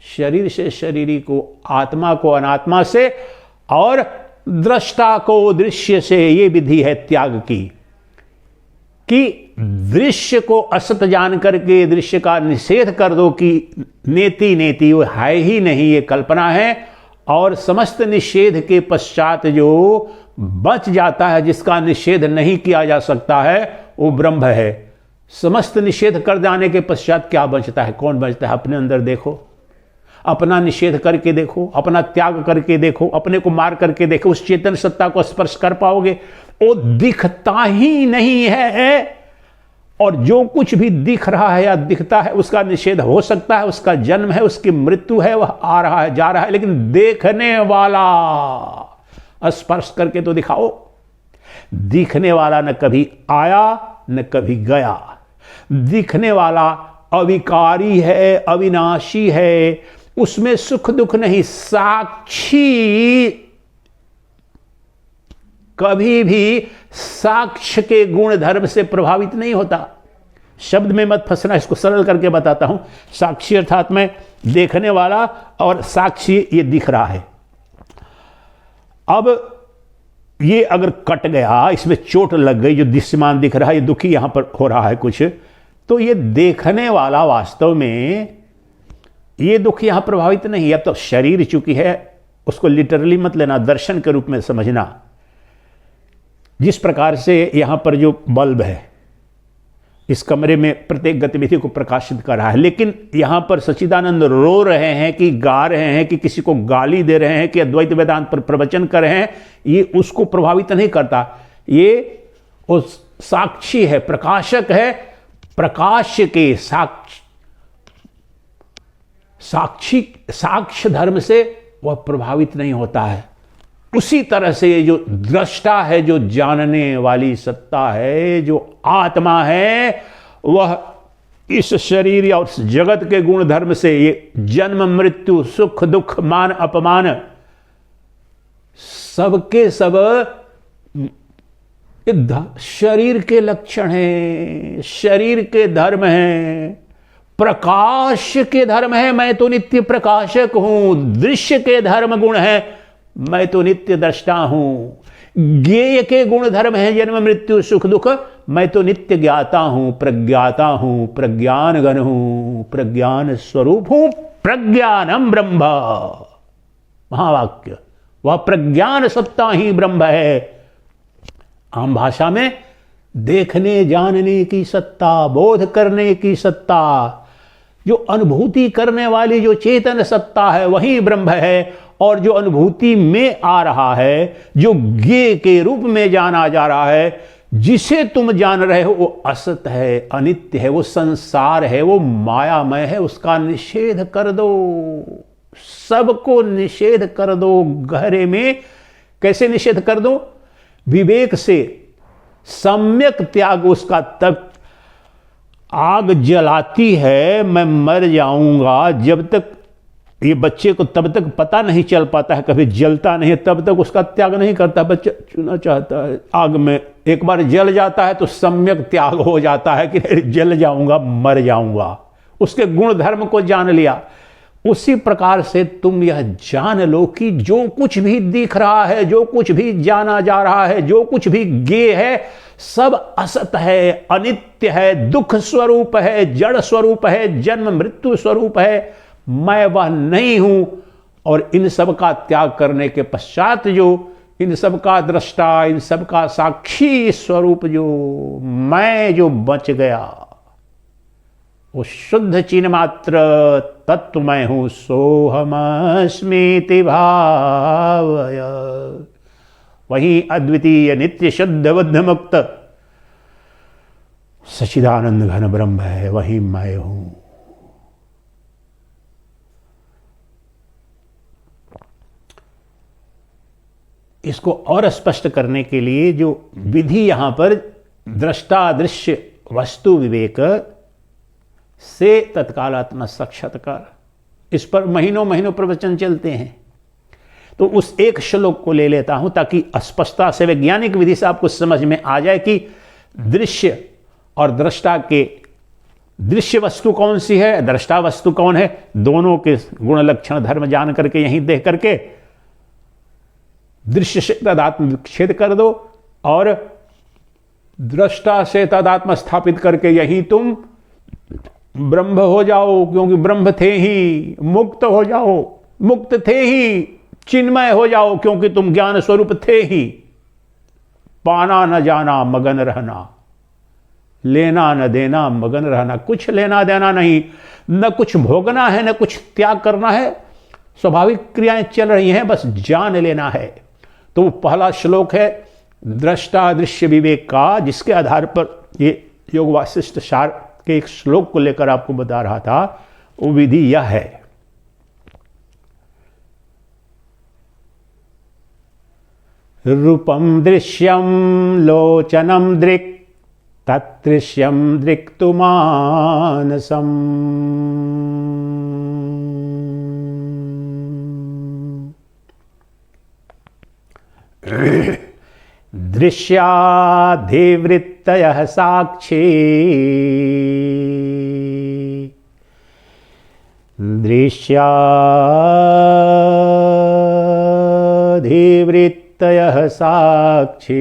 शरीर से शरीरी को, आत्मा को अनात्मा से, और दृष्टा को दृश्य से। ये विधि है त्याग की, कि दृश्य को असत जान करके दृश्य का निषेध कर दो कि नेति नेति वो है ही नहीं, ये कल्पना है। और समस्त निषेध के पश्चात जो बच जाता है, जिसका निषेध नहीं किया जा सकता है, वो ब्रह्म है। समस्त निषेध कर जाने के पश्चात क्या बचता है? कौन बचता है? अपने अंदर देखो, अपना निषेध करके देखो, अपना त्याग करके देखो, अपने को मार करके देखो, उस चेतन सत्ता को स्पर्श कर पाओगे? वो दिखता ही नहीं है। और जो कुछ भी दिख रहा है या दिखता है, उसका निषेध हो सकता है, उसका जन्म है, उसकी मृत्यु है, वह आ रहा है, जा रहा है, लेकिन देखने वाला, स्पर्श करके तो दिखाओ। दिखने वाला न कभी आया न कभी गया, दिखने वाला अविकारी है, अविनाशी है, उसमें सुख दुख नहीं, साक्षी कभी भी साक्ष्य के गुण धर्म से प्रभावित नहीं होता। शब्द में मत फंसना, इसको सरल करके बताता हूं। साक्षी अर्थात मैं देखने वाला, और साक्षी ये दिख रहा है। अब ये अगर कट गया, इसमें चोट लग गई, जो दृश्यमान दिख रहा है, ये दुखी यहां पर हो रहा है कुछ, तो ये देखने वाला वास्तव में ये दुख यहां प्रभावित नहीं है। अब तो शरीर चूंकि है, उसको लिटरली मत लेना, दर्शन के रूप में समझना। जिस प्रकार से यहां पर जो बल्ब है इस कमरे में प्रत्येक गतिविधि को प्रकाशित कर रहा है, लेकिन यहां पर सच्चिदानंद रो रहे हैं कि गा रहे हैं कि किसी को गाली दे रहे हैं कि अद्वैत वेदांत पर प्रवचन कर रहे हैं, ये उसको प्रभावित नहीं करता। ये उस साक्षी है, प्रकाशक है, प्रकाश के साक्ष्य धर्म से वह प्रभावित नहीं होता है। उसी तरह से ये जो दृष्टा है, जो जानने वाली सत्ता है, जो आत्मा है, वह इस शरीर और जगत के गुण धर्म से, ये जन्म मृत्यु, सुख दुख, मान अपमान, सबके सब शरीर के लक्षण हैं, शरीर के धर्म हैं, प्रकाश के धर्म है, मैं तो नित्य प्रकाशक हूं। दृश्य के धर्म गुण है, मैं तो नित्य दृष्टा हूं। ज्ञेय के गुण धर्म है जन्म मृत्यु सुख दुख, मैं तो नित्य ज्ञाता हूं, प्रज्ञाता हूं, प्रज्ञान घन हूं, प्रज्ञान स्वरूप हूं, प्रज्ञानम ब्रह्म। महावाक्य, वह प्रज्ञान सत्ता ही ब्रह्म है। आम भाषा में देखने जानने की सत्ता, बोध करने की सत्ता, जो अनुभूति करने वाली जो चेतन सत्ता है वही ब्रह्म है। और जो अनुभूति में आ रहा है, जो ज्ञेय के रूप में जाना जा रहा है, जिसे तुम जान रहे हो, वो असत है, अनित्य है, वो संसार है, वो मायामय है। उसका निषेध कर दो, सबको निषेध कर दो गहरे में। कैसे निषेध कर दो? विवेक से सम्यक त्याग उसका। तब आग जलाती है, मैं मर जाऊंगा, जब तक ये बच्चे को तब तक पता नहीं चल पाता है, कभी जलता नहीं है, तब तक उसका त्याग नहीं करता। बच्चा चुना चाहता है आग में, एक बार जल जाता है तो सम्यक त्याग हो जाता है कि जल जाऊंगा, मर जाऊंगा। उसके गुण धर्म को जान लिया। उसी प्रकार से तुम यह जान लो कि जो कुछ भी दिख रहा है, जो कुछ भी जाना जा रहा है, जो कुछ भी ज्ञेय है, सब असत है, अनित्य है, दुख स्वरूप है, जड़ स्वरूप है, जन्म मृत्यु स्वरूप है। मैं वह नहीं हूं। और इन सब का त्याग करने के पश्चात जो इन सब का दृष्टा, इन सब का साक्षी स्वरूप जो मैं जो बच गया, वो शुद्ध चिन्ह मात्र तत्व मैं हूं। सोहमस्मीति भावय, वही अद्वितीय नित्य शुद्ध बुद्ध मुक्त सच्चिदानंद घन ब्रह्म है, वही मैं हूं। इसको और स्पष्ट करने के लिए जो विधि यहां पर दृष्टा दृश्य वस्तु विवेक से तत्काल आत्मा साक्षात्कार, इस पर महीनों महीनों प्रवचन चलते हैं। तो उस एक श्लोक को ले लेता हूं ताकि स्पष्टता से वैज्ञानिक विधि से आपको समझ में आ जाए कि दृश्य और दृष्टा के, दृश्य वस्तु कौन सी है, दृष्टा वस्तु कौन है, दोनों के गुण लक्षण धर्म जान करके यहीं देख करके दृश्य से तदात्म विच्छेद कर दो और दृष्टा से तदात्म स्थापित करके यही तुम ब्रह्म हो जाओ। क्योंकि ब्रह्म थे ही, मुक्त हो जाओ, मुक्त थे ही, चिन्मय हो जाओ, क्योंकि तुम ज्ञान स्वरूप थे ही। पाना न जाना मगन रहना, लेना न देना मगन रहना, कुछ लेना देना नहीं, न कुछ भोगना है, न कुछ त्याग करना है। स्वाभाविक क्रियाएं चल रही हैं, बस जान लेना है। तो पहला श्लोक है दृष्टा दृश्य विवेक का, जिसके आधार पर ये योग वासिष्ठ सार के एक श्लोक को लेकर आपको बता रहा था। वो विधि यह है, रूपम दृश्यम लोचनम दृक् तत्दृश्यम दृक्तु मानसम। दृश्याधिवृत्तयः साक्षी, दृश्याधिवृत्तयः साक्षी,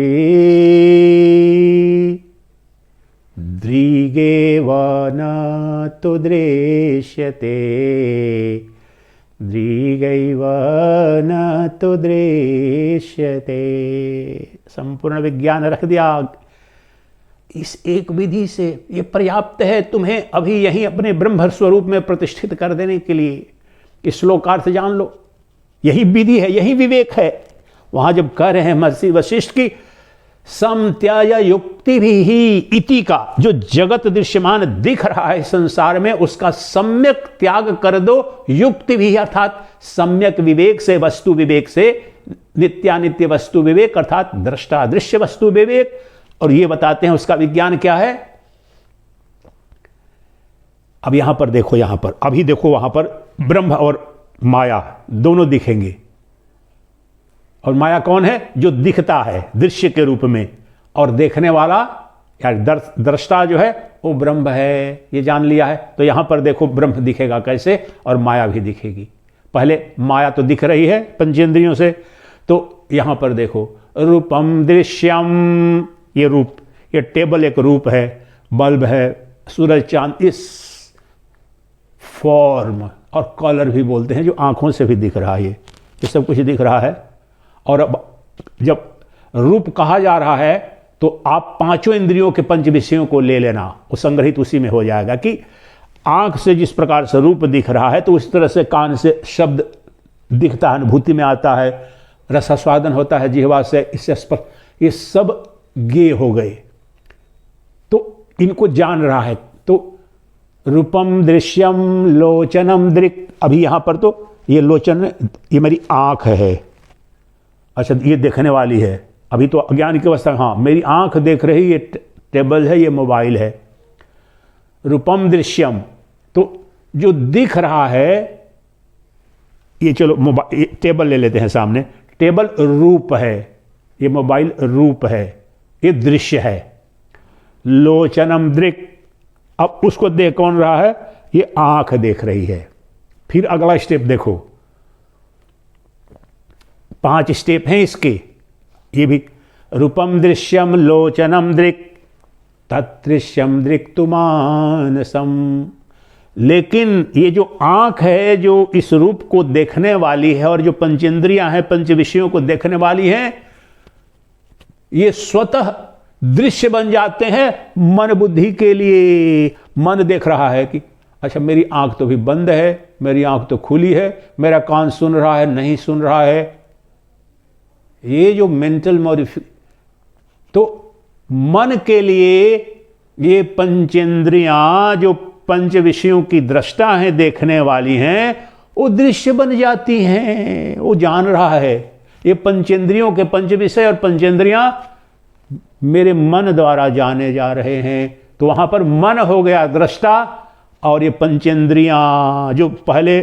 दृगेव न तु दृश्यते, दृगैव न तु दृश्यते। संपूर्ण विज्ञान रख दिया। इस एक विधि से ये पर्याप्त है तुम्हें अभी यहीं अपने ब्रह्म स्वरूप में प्रतिष्ठित कर देने के लिए। इस श्लोकार्थ जान लो, यही विधि है, यही विवेक है। वहां जब कह रहे हैं महर्षि वशिष्ठ की समत्याय युक्ति भी ही इति का, जो जगत दृश्यमान दिख रहा है संसार में, उसका सम्यक त्याग कर दो। युक्ति भी अर्थात सम्यक विवेक से, वस्तु विवेक से, नित्यानित्य वस्तु विवेक अर्थात दृष्टा दृश्य वस्तु विवेक। और ये बताते हैं उसका विज्ञान क्या है। अब यहां पर देखो, यहां पर अभी देखो, वहां पर ब्रह्म और माया दोनों दिखेंगे। और माया कौन है? जो दिखता है दृश्य के रूप में, और देखने वाला या दृष्टा जो है वो ब्रह्म है। ये जान लिया है। तो यहां पर देखो ब्रह्म दिखेगा कैसे, और माया भी दिखेगी। पहले माया तो दिख रही है पंचेंद्रियों से, तो यहां पर देखो, रूपम दृश्यम, ये रूप, ये टेबल एक रूप है, बल्ब है, सूरज चांद, इस फॉर्म और कलर भी बोलते हैं, जो आंखों से भी दिख रहा है, ये सब कुछ दिख रहा है। और अब जब रूप कहा जा रहा है तो आप पांचों इंद्रियों के पंच विषयों को ले लेना, वो संग्रहित उसी में हो जाएगा कि आंख से जिस प्रकार से रूप दिख रहा है तो उस तरह से कान से शब्द दिखता है, अनुभूति में आता है, रसास्वादन होता है जिह्वा से, इससे स्पर्श, ये सब गे हो गए, तो इनको जान रहा है। तो रूपम दृश्यम लोचनम दृक्, अभी यहां पर तो ये लोचन, ये मेरी आंख है, अच्छा ये देखने वाली है, अभी तो अज्ञान की अवस्था, हाँ मेरी आंख देख रही, ये टेबल है, ये मोबाइल है। रूपम दृश्यम, तो जो दिख रहा है, ये चलो मोबाइल, टेबल ले लेते हैं सामने, टेबल रूप है, ये मोबाइल रूप है, ये दृश्य है। लोचनम दृक्, अब उसको देख कौन रहा है, ये आंख देख रही है। फिर अगला स्टेप देखो, 5 स्टेप हैं इसके, ये भी रूपम दृश्यम लोचनम दृक् तदृश्यम दृक्तु मानसम। लेकिन ये जो आंख है, जो इस रूप को देखने वाली है, और जो पंचेंद्रियां हैं, पंच विषयों को देखने वाली हैं, ये स्वतः दृश्य बन जाते हैं मन बुद्धि के लिए। मन देख रहा है कि अच्छा मेरी आंख तो भी बंद है, मेरी आंख तो खुली है, मेरा कान सुन रहा है, नहीं सुन रहा है, ये जो मेंटल तो मन के लिए ये पंचेंद्रियां जो पंच विषयों की दृष्टा हैं, देखने वाली हैं, वो दृश्य बन जाती हैं, वो जान रहा है। ये पंचेंद्रियों के पंच विषय और पंचेंद्रियां मेरे मन द्वारा जाने जा रहे हैं, तो वहां पर मन हो गया दृष्टा, और ये पंचेंद्रियां जो पहले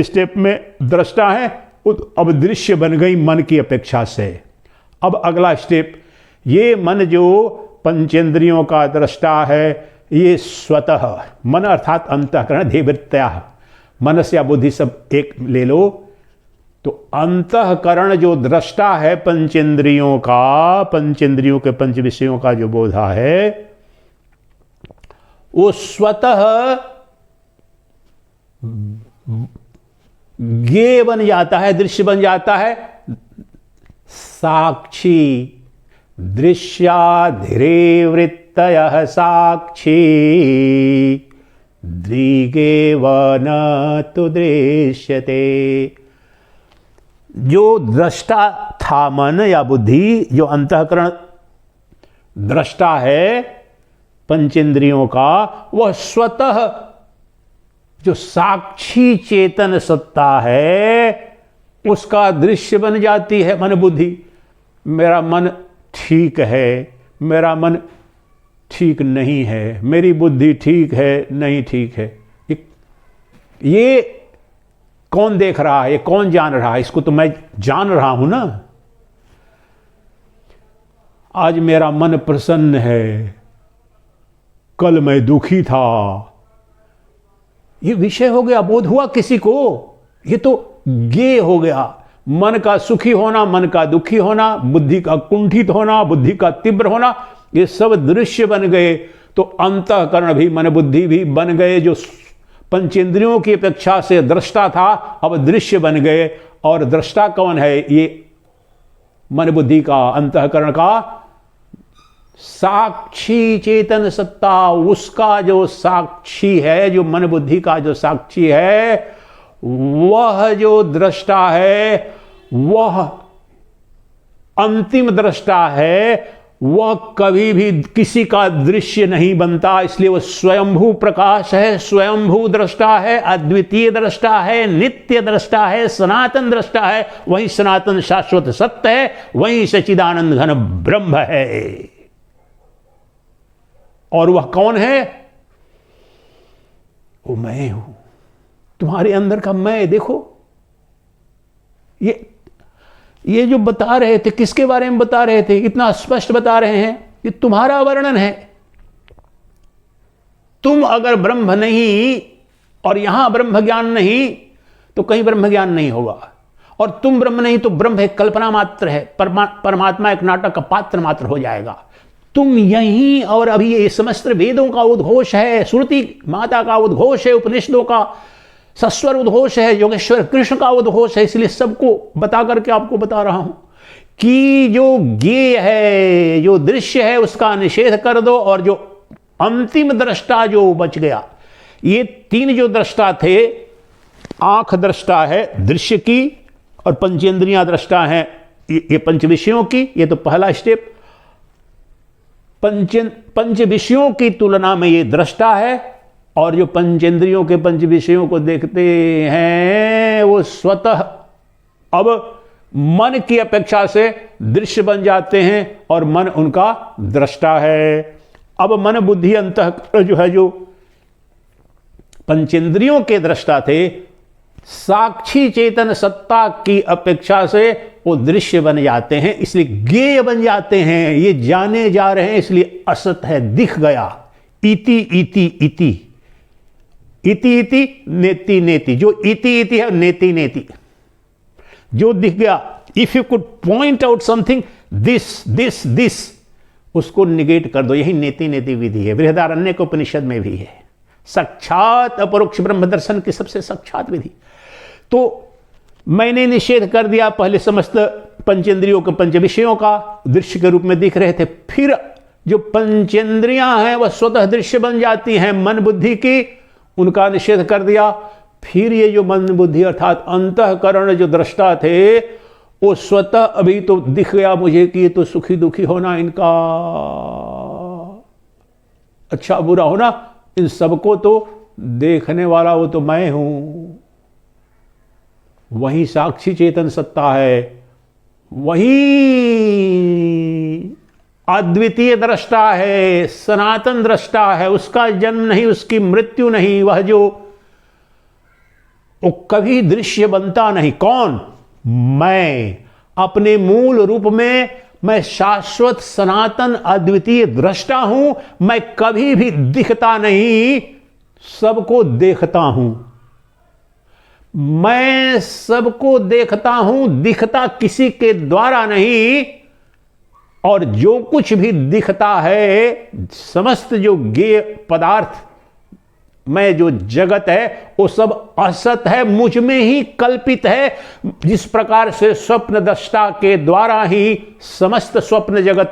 स्टेप में दृष्टा है, अब दृश्य बन गई मन की अपेक्षा से। अब अगला स्टेप, ये मन जो पंचेंद्रियों का दृष्टा है, ये स्वतः, मन अर्थात अंतःकरण धीवृत्या, मनस या बुद्धि सब एक ले लो, तो अंतःकरण जो दृष्टा है पंचेंद्रियों का, पंचेंद्रियों के पंच विषयों का जो बोधा है, वो स्वतः ज्ञेय बन जाता है, दृश्य बन जाता है। साक्षी दृश्याधिरे वृत्तयः साक्षी दृगेव न तु दृश्यते। जो दृष्टा था मन या बुद्धि, जो अंतःकरण दृष्टा है पंचेंद्रियों का, वह स्वतः जो साक्षी चेतन सत्ता है उसका दृश्य बन जाती है मन बुद्धि। मेरा मन ठीक है, मेरा मन ठीक नहीं है, मेरी बुद्धि ठीक है, नहीं ठीक है, ये कौन देख रहा है, ये कौन जान रहा है? इसको तो मैं जान रहा हूं ना। आज मेरा मन प्रसन्न है, कल मैं दुखी था, ये विषय हो गया, बोध हुआ किसी को, ये तो ज्ञेय हो गया। मन का सुखी होना, मन का दुखी होना, बुद्धि का कुंठित होना, बुद्धि का तीव्र होना, ये सब दृश्य बन गए। तो अंतःकरण भी, मन बुद्धि भी बन गए, जो पंचेंद्रियों की अपेक्षा से दृष्टा था अब दृश्य बन गए। और दृष्टा कौन है? ये मन बुद्धि का, अंतःकरण का साक्षी चेतन सत्ता, उसका जो साक्षी है, जो मन बुद्धि का जो साक्षी है, वह जो दृष्टा है, वह अंतिम दृष्टा है, वह कभी भी किसी का दृश्य नहीं बनता। इसलिए वह स्वयंभू प्रकाश है, स्वयंभू दृष्टा है, अद्वितीय दृष्टा है, नित्य दृष्टा है, सनातन दृष्टा है। वही सनातन शाश्वत सत्य है, वही सच्चिदानंद घन ब्रह्म है। और वह कौन है? वो मैं हूं, तुम्हारे अंदर का मैं। देखो ये जो बता रहे थे, किसके बारे में बता रहे थे? इतना स्पष्ट बता रहे हैं कि तुम्हारा वर्णन है। तुम अगर ब्रह्म नहीं और यहां ब्रह्म ज्ञान नहीं, तो कहीं ब्रह्म ज्ञान नहीं होगा। और तुम ब्रह्म नहीं तो ब्रह्म एक कल्पना मात्र है, परमात्मा एक नाटक का पात्र मात्र हो जाएगा। तुम यहीं और अभी ये समस्त वेदों का उद्घोष है, श्रुति माता का उद्घोष है, उपनिषदों का सस्वर उद्घोष है, योगेश्वर कृष्ण का उद्घोष है। इसलिए सबको बता करके आपको बता रहा हूं कि जो ज्ञेय है, जो दृश्य है, उसका निषेध कर दो। और जो अंतिम दृष्टा जो बच गया, ये तीन जो दृष्टा थे, आंख दृष्टा है दृश्य की, और पंचेंद्रियां दृष्टा है ये पंच विषयों की। ये तो पहला स्टेप। पंच विषयों की तुलना में ये दृष्टा है, और जो पंचेंद्रियों के पंच विषयों को देखते हैं वो स्वतः अब मन की अपेक्षा से दृश्य बन जाते हैं, और मन उनका दृष्टा है। अब मन बुद्धि अंतःकरण जो है, जो पंचेंद्रियों के दृष्टा थे, साक्षी चेतन सत्ता की अपेक्षा से वो दृश्य बन जाते हैं, इसलिए ज्ञेय बन जाते हैं। ये जाने जा रहे हैं, इसलिए असत है, दिख गया। इति इति इति इति इति नेति नेति, जो इति इति है नेति नेति, जो दिख गया। If you could point out something, this this this, उसको निगेट कर दो। यही नेति नेति विधि है, बृहदारण्यक उपनिषद में भी है। साक्षात अपरोक्ष ब्रह्म दर्शन की सबसे साक्षात विधि। तो मैंने निषेध कर दिया, पहले समस्त पंचेंद्रियों के पंच विषयों का दृश्य के रूप में दिख रहे थे, फिर जो पंचेंद्रियां हैं वह स्वतः दृश्य बन जाती हैं मन बुद्धि की, उनका निषेध कर दिया। फिर ये जो मन बुद्धि अर्थात अंतःकरण जो दृष्टा थे, वो स्वतः अभी तो दिख गया मुझे कि ये तो सुखी दुखी होना, इनका अच्छा बुरा होना, इन सबको तो देखने वाला वो तो मैं हूं। वही साक्षी चेतन सत्ता है, वही अद्वितीय दृष्टा है, सनातन दृष्टा है। उसका जन्म नहीं, उसकी मृत्यु नहीं, वह जो वो कभी दृश्य बनता नहीं। कौन? मैं अपने मूल रूप में मैं शाश्वत सनातन अद्वितीय दृष्टा हूं। मैं कभी भी दिखता नहीं, सबको देखता हूं। मैं सबको देखता हूं, दिखता किसी के द्वारा नहीं। और जो कुछ भी दिखता है, समस्त जो ज्ञेय पदार्थ में जो जगत है, वो सब असत है, मुझ में ही कल्पित है। जिस प्रकार से स्वप्न दृष्टा के द्वारा ही समस्त स्वप्न जगत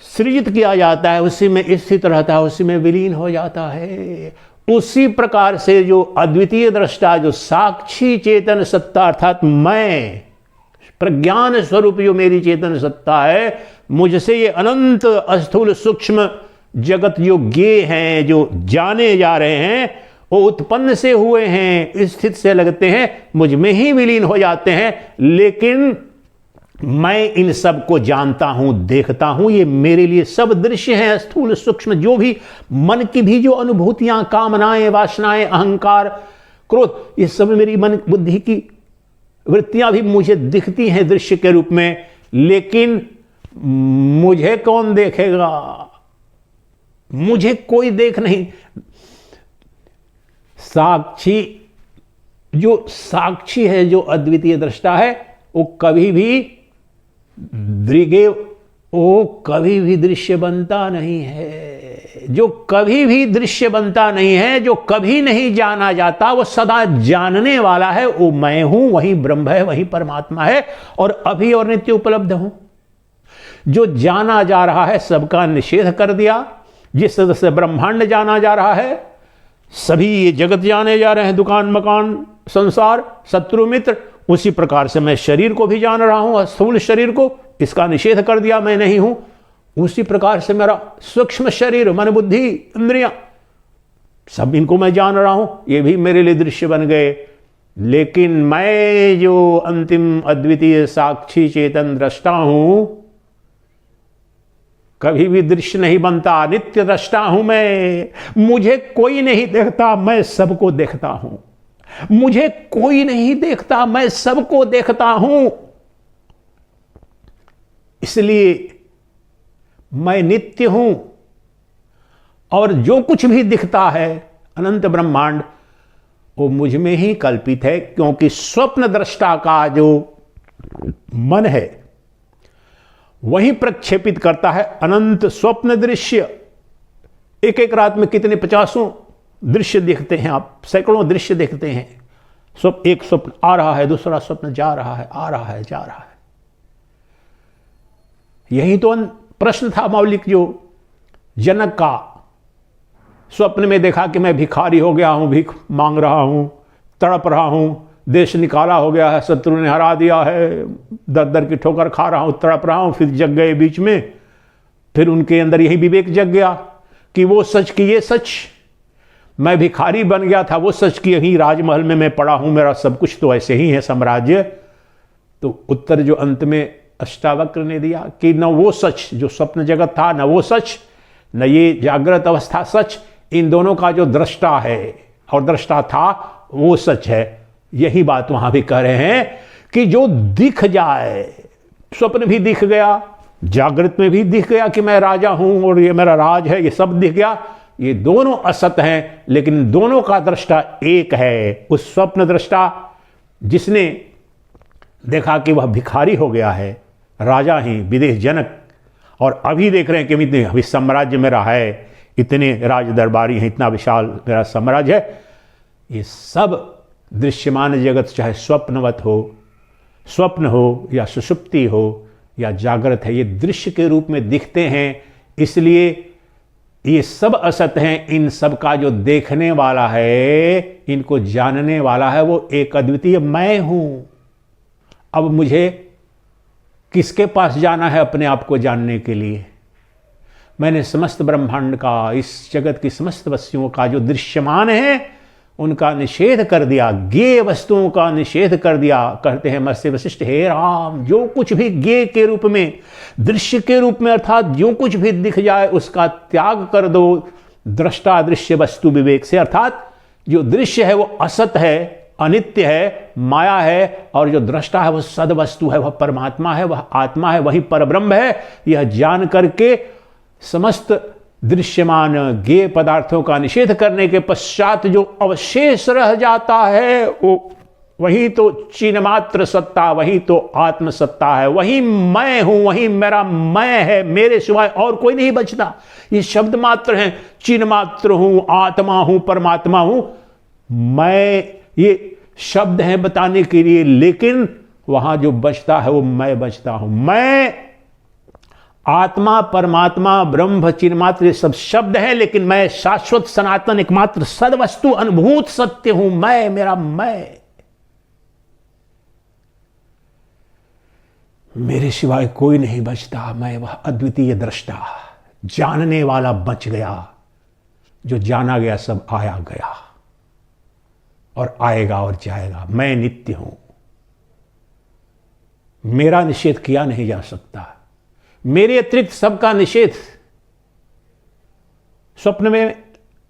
सृजित किया जाता है, उसी में स्थित रहता है, उसी में विलीन हो जाता है, उसी प्रकार से जो अद्वितीय दृष्टा, जो साक्षी चेतन सत्ता अर्थात मैं प्रज्ञान स्वरूप जो मेरी चेतन सत्ता है, मुझसे ये अनंत अस्थूल सूक्ष्म जगत जो ज्ञेय हैं, जो जाने जा रहे हैं, वो उत्पन्न से हुए हैं, स्थित से लगते हैं, मुझ में ही विलीन हो जाते हैं। लेकिन मैं इन सब को जानता हूं, देखता हूं। ये मेरे लिए सब दृश्य हैं, स्थूल सूक्ष्म, जो भी मन की भी जो अनुभूतियां, कामनाएं, वासनाएं, अहंकार, क्रोध, ये सब मेरी मन बुद्धि की वृत्तियां भी मुझे दिखती हैं दृश्य के रूप में। लेकिन मुझे कौन देखेगा? मुझे कोई देख नहीं। साक्षी, जो साक्षी है, जो अद्वितीय दृष्टा है, वो कभी भी वो कभी भी दृश्य बनता नहीं है। जो कभी भी दृश्य बनता नहीं है, जो कभी नहीं जाना जाता, वो सदा जानने वाला है। वो मैं हूं, वही ब्रह्म है, वही परमात्मा है, और अभी और नित्य उपलब्ध हूं। जो जाना जा रहा है सबका निषेध कर दिया। जिस तरह से ब्रह्मांड जाना जा रहा है, सभी ये जगत जाने जा रहे हैं, दुकान मकान संसार शत्रु मित्र, उसी प्रकार से मैं शरीर को भी जान रहा हूं, स्थूल शरीर को, इसका निषेध कर दिया, मैं नहीं हूं। उसी प्रकार से मेरा सूक्ष्म शरीर, मन बुद्धि इंद्रियां, सब इनको मैं जान रहा हूं, ये भी मेरे लिए दृश्य बन गए। लेकिन मैं जो अंतिम अद्वितीय साक्षी चेतन दृष्टा हूं, कभी भी दृश्य नहीं बनता, नित्य दृष्टा हूं मैं। मुझे कोई नहीं देखता, मैं सबको देखता हूं। मुझे कोई नहीं देखता, मैं सबको देखता हूं। इसलिए मैं नित्य हूं, और जो कुछ भी दिखता है अनंत ब्रह्मांड, वो मुझ में ही कल्पित है, क्योंकि स्वप्न दृष्टा का जो मन है वही प्रक्षेपित करता है अनंत स्वप्न दृश्य। एक एक रात में कितने 50 दृश्य देखते हैं आप, सैकड़ों दृश्य देखते हैं। एक स्वप्न आ रहा है, दूसरा स्वप्न जा रहा है, आ रहा है, जा रहा है। यही तो प्रश्न था मौलिक जो जनक का। स्वप्न में देखा कि मैं भिखारी हो गया हूं, भीख मांग रहा हूं, तड़प रहा हूं, देश निकाला हो गया है, शत्रु ने हरा दिया है, दर दर की ठोकर खा रहा हूं, तड़प रहा हूं। फिर जग गए बीच में, फिर उनके अंदर यही विवेक जग गया कि वो सच की ये सच, मैं भिखारी बन गया था, वो सच की यही राजमहल में मैं पड़ा हूं, मेरा सब कुछ तो ऐसे ही है साम्राज्य। तो उत्तर जो अंत में अष्टावक्र ने दिया कि न वो सच जो स्वप्न जगत था, न वो सच, न ये जागृत अवस्था सच, इन दोनों का जो दृष्टा है और दृष्टा था वो सच है। यही बात वहां भी कह रहे हैं कि जो दिख जाए, स्वप्न भी दिख गया, जागृत में भी दिख गया कि मैं राजा हूं और ये मेरा राज है, ये सब दिख गया, ये दोनों असत हैं, लेकिन दोनों का दृष्टा एक है। उस स्वप्न दृष्टा जिसने देखा कि वह भिखारी हो गया है, राजा ही, विदेश जनक, और अभी देख रहे हैं कि इतने अभी साम्राज्य मेरा है, इतने राज दरबारी हैं, इतना विशाल मेरा साम्राज्य है। ये सब दृश्यमान जगत चाहे स्वप्नवत हो, स्वप्न हो या सुषुप्ति हो या जागृत है, ये दृश्य के रूप में दिखते हैं। इसलिए ये सब असत हैं। इन सब का जो देखने वाला है, इनको जानने वाला है, वो एक अद्वितीय मैं हूं। अब मुझे किसके पास जाना है अपने आप को जानने के लिए? मैंने समस्त ब्रह्मांड का, इस जगत की समस्त वस्तुओं का जो दृश्यमान है उनका निषेध कर दिया, ज्ञेय वस्तुओं का निषेध कर दिया। कहते हैं महर्षि वशिष्ठ, हे राम, जो कुछ भी ज्ञेय के रूप में, दृश्य के रूप में, अर्थात जो कुछ भी दिख जाए उसका त्याग कर दो दृष्टा दृश्य वस्तु विवेक से। अर्थात जो दृश्य है वो असत है, अनित्य है, माया है, और जो दृष्टा है वो सद वस्तु है, वह परमात्मा है, वह आत्मा है, वही परब्रह्म है। यह जान करके समस्त दृश्यमान ज्ञेय पदार्थों का निषेध करने के पश्चात जो अवशेष रह जाता है वो वही तो चिन्मात्र सत्ता, वही तो आत्म सत्ता है, वही मैं हूं, वही मेरा मैं है, मेरे सिवाय और कोई नहीं बचता। ये शब्द मात्र हैं, चिन्मात्र हूं, आत्मा हूं, परमात्मा हूं। मैं, ये शब्द हैं बताने के लिए, लेकिन वहां जो बचता है वो मैं बचता हूं। मैं, आत्मा, परमात्मा, ब्रह्म, चिन्मात्र, ये सब शब्द हैं, लेकिन मैं शाश्वत सनातन एकमात्र सदवस्तु अनुभूत सत्य हूं। मैं, मेरा मैं, मेरे सिवाय कोई नहीं बचता। मैं वह अद्वितीय दृष्टा, जानने वाला बच गया। जो जाना गया सब आया गया और आएगा और जाएगा। मैं नित्य हूं, मेरा निषेध किया नहीं जा सकता। मेरे अतिरिक्त सबका निषेध स्वप्न में,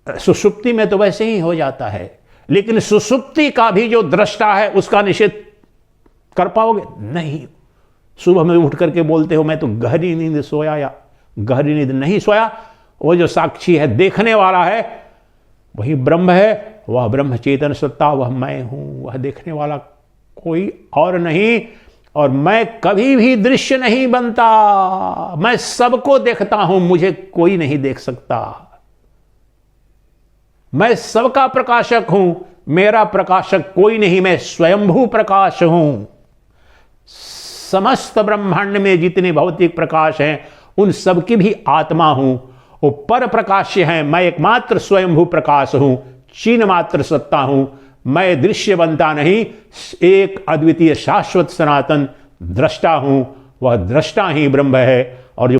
सुषुप्ति में तो वैसे ही हो जाता है, लेकिन सुषुप्ति का भी जो दृष्टा है उसका निषेध कर पाओगे? नहीं। सुबह में उठ करके बोलते हो मैं तो गहरी नींद सोया, या गहरी नींद नहीं सोया। वो जो साक्षी है, देखने वाला है, वही ब्रह्म है, वह ब्रह्म चेतन सत्ता, वह मैं हूं, वह देखने वाला कोई और नहीं। और मैं कभी भी दृश्य नहीं बनता, मैं सबको देखता हूं, मुझे कोई नहीं देख सकता। मैं सबका प्रकाशक हूं, मेरा प्रकाशक कोई नहीं, मैं स्वयंभू प्रकाश हूं। समस्त ब्रह्मांड में जितने भौतिक प्रकाश हैं उन सब की भी आत्मा हूं, वो पर प्रकाश्य हैं। मैं एकमात्र स्वयंभू प्रकाश हूं, चिन्ह मात्र सत्ता हूं। मैं दृश्य बनता नहीं, एक अद्वितीय शाश्वत सनातन दृष्टा हूं। वह दृष्टा ही ब्रह्म है, और जो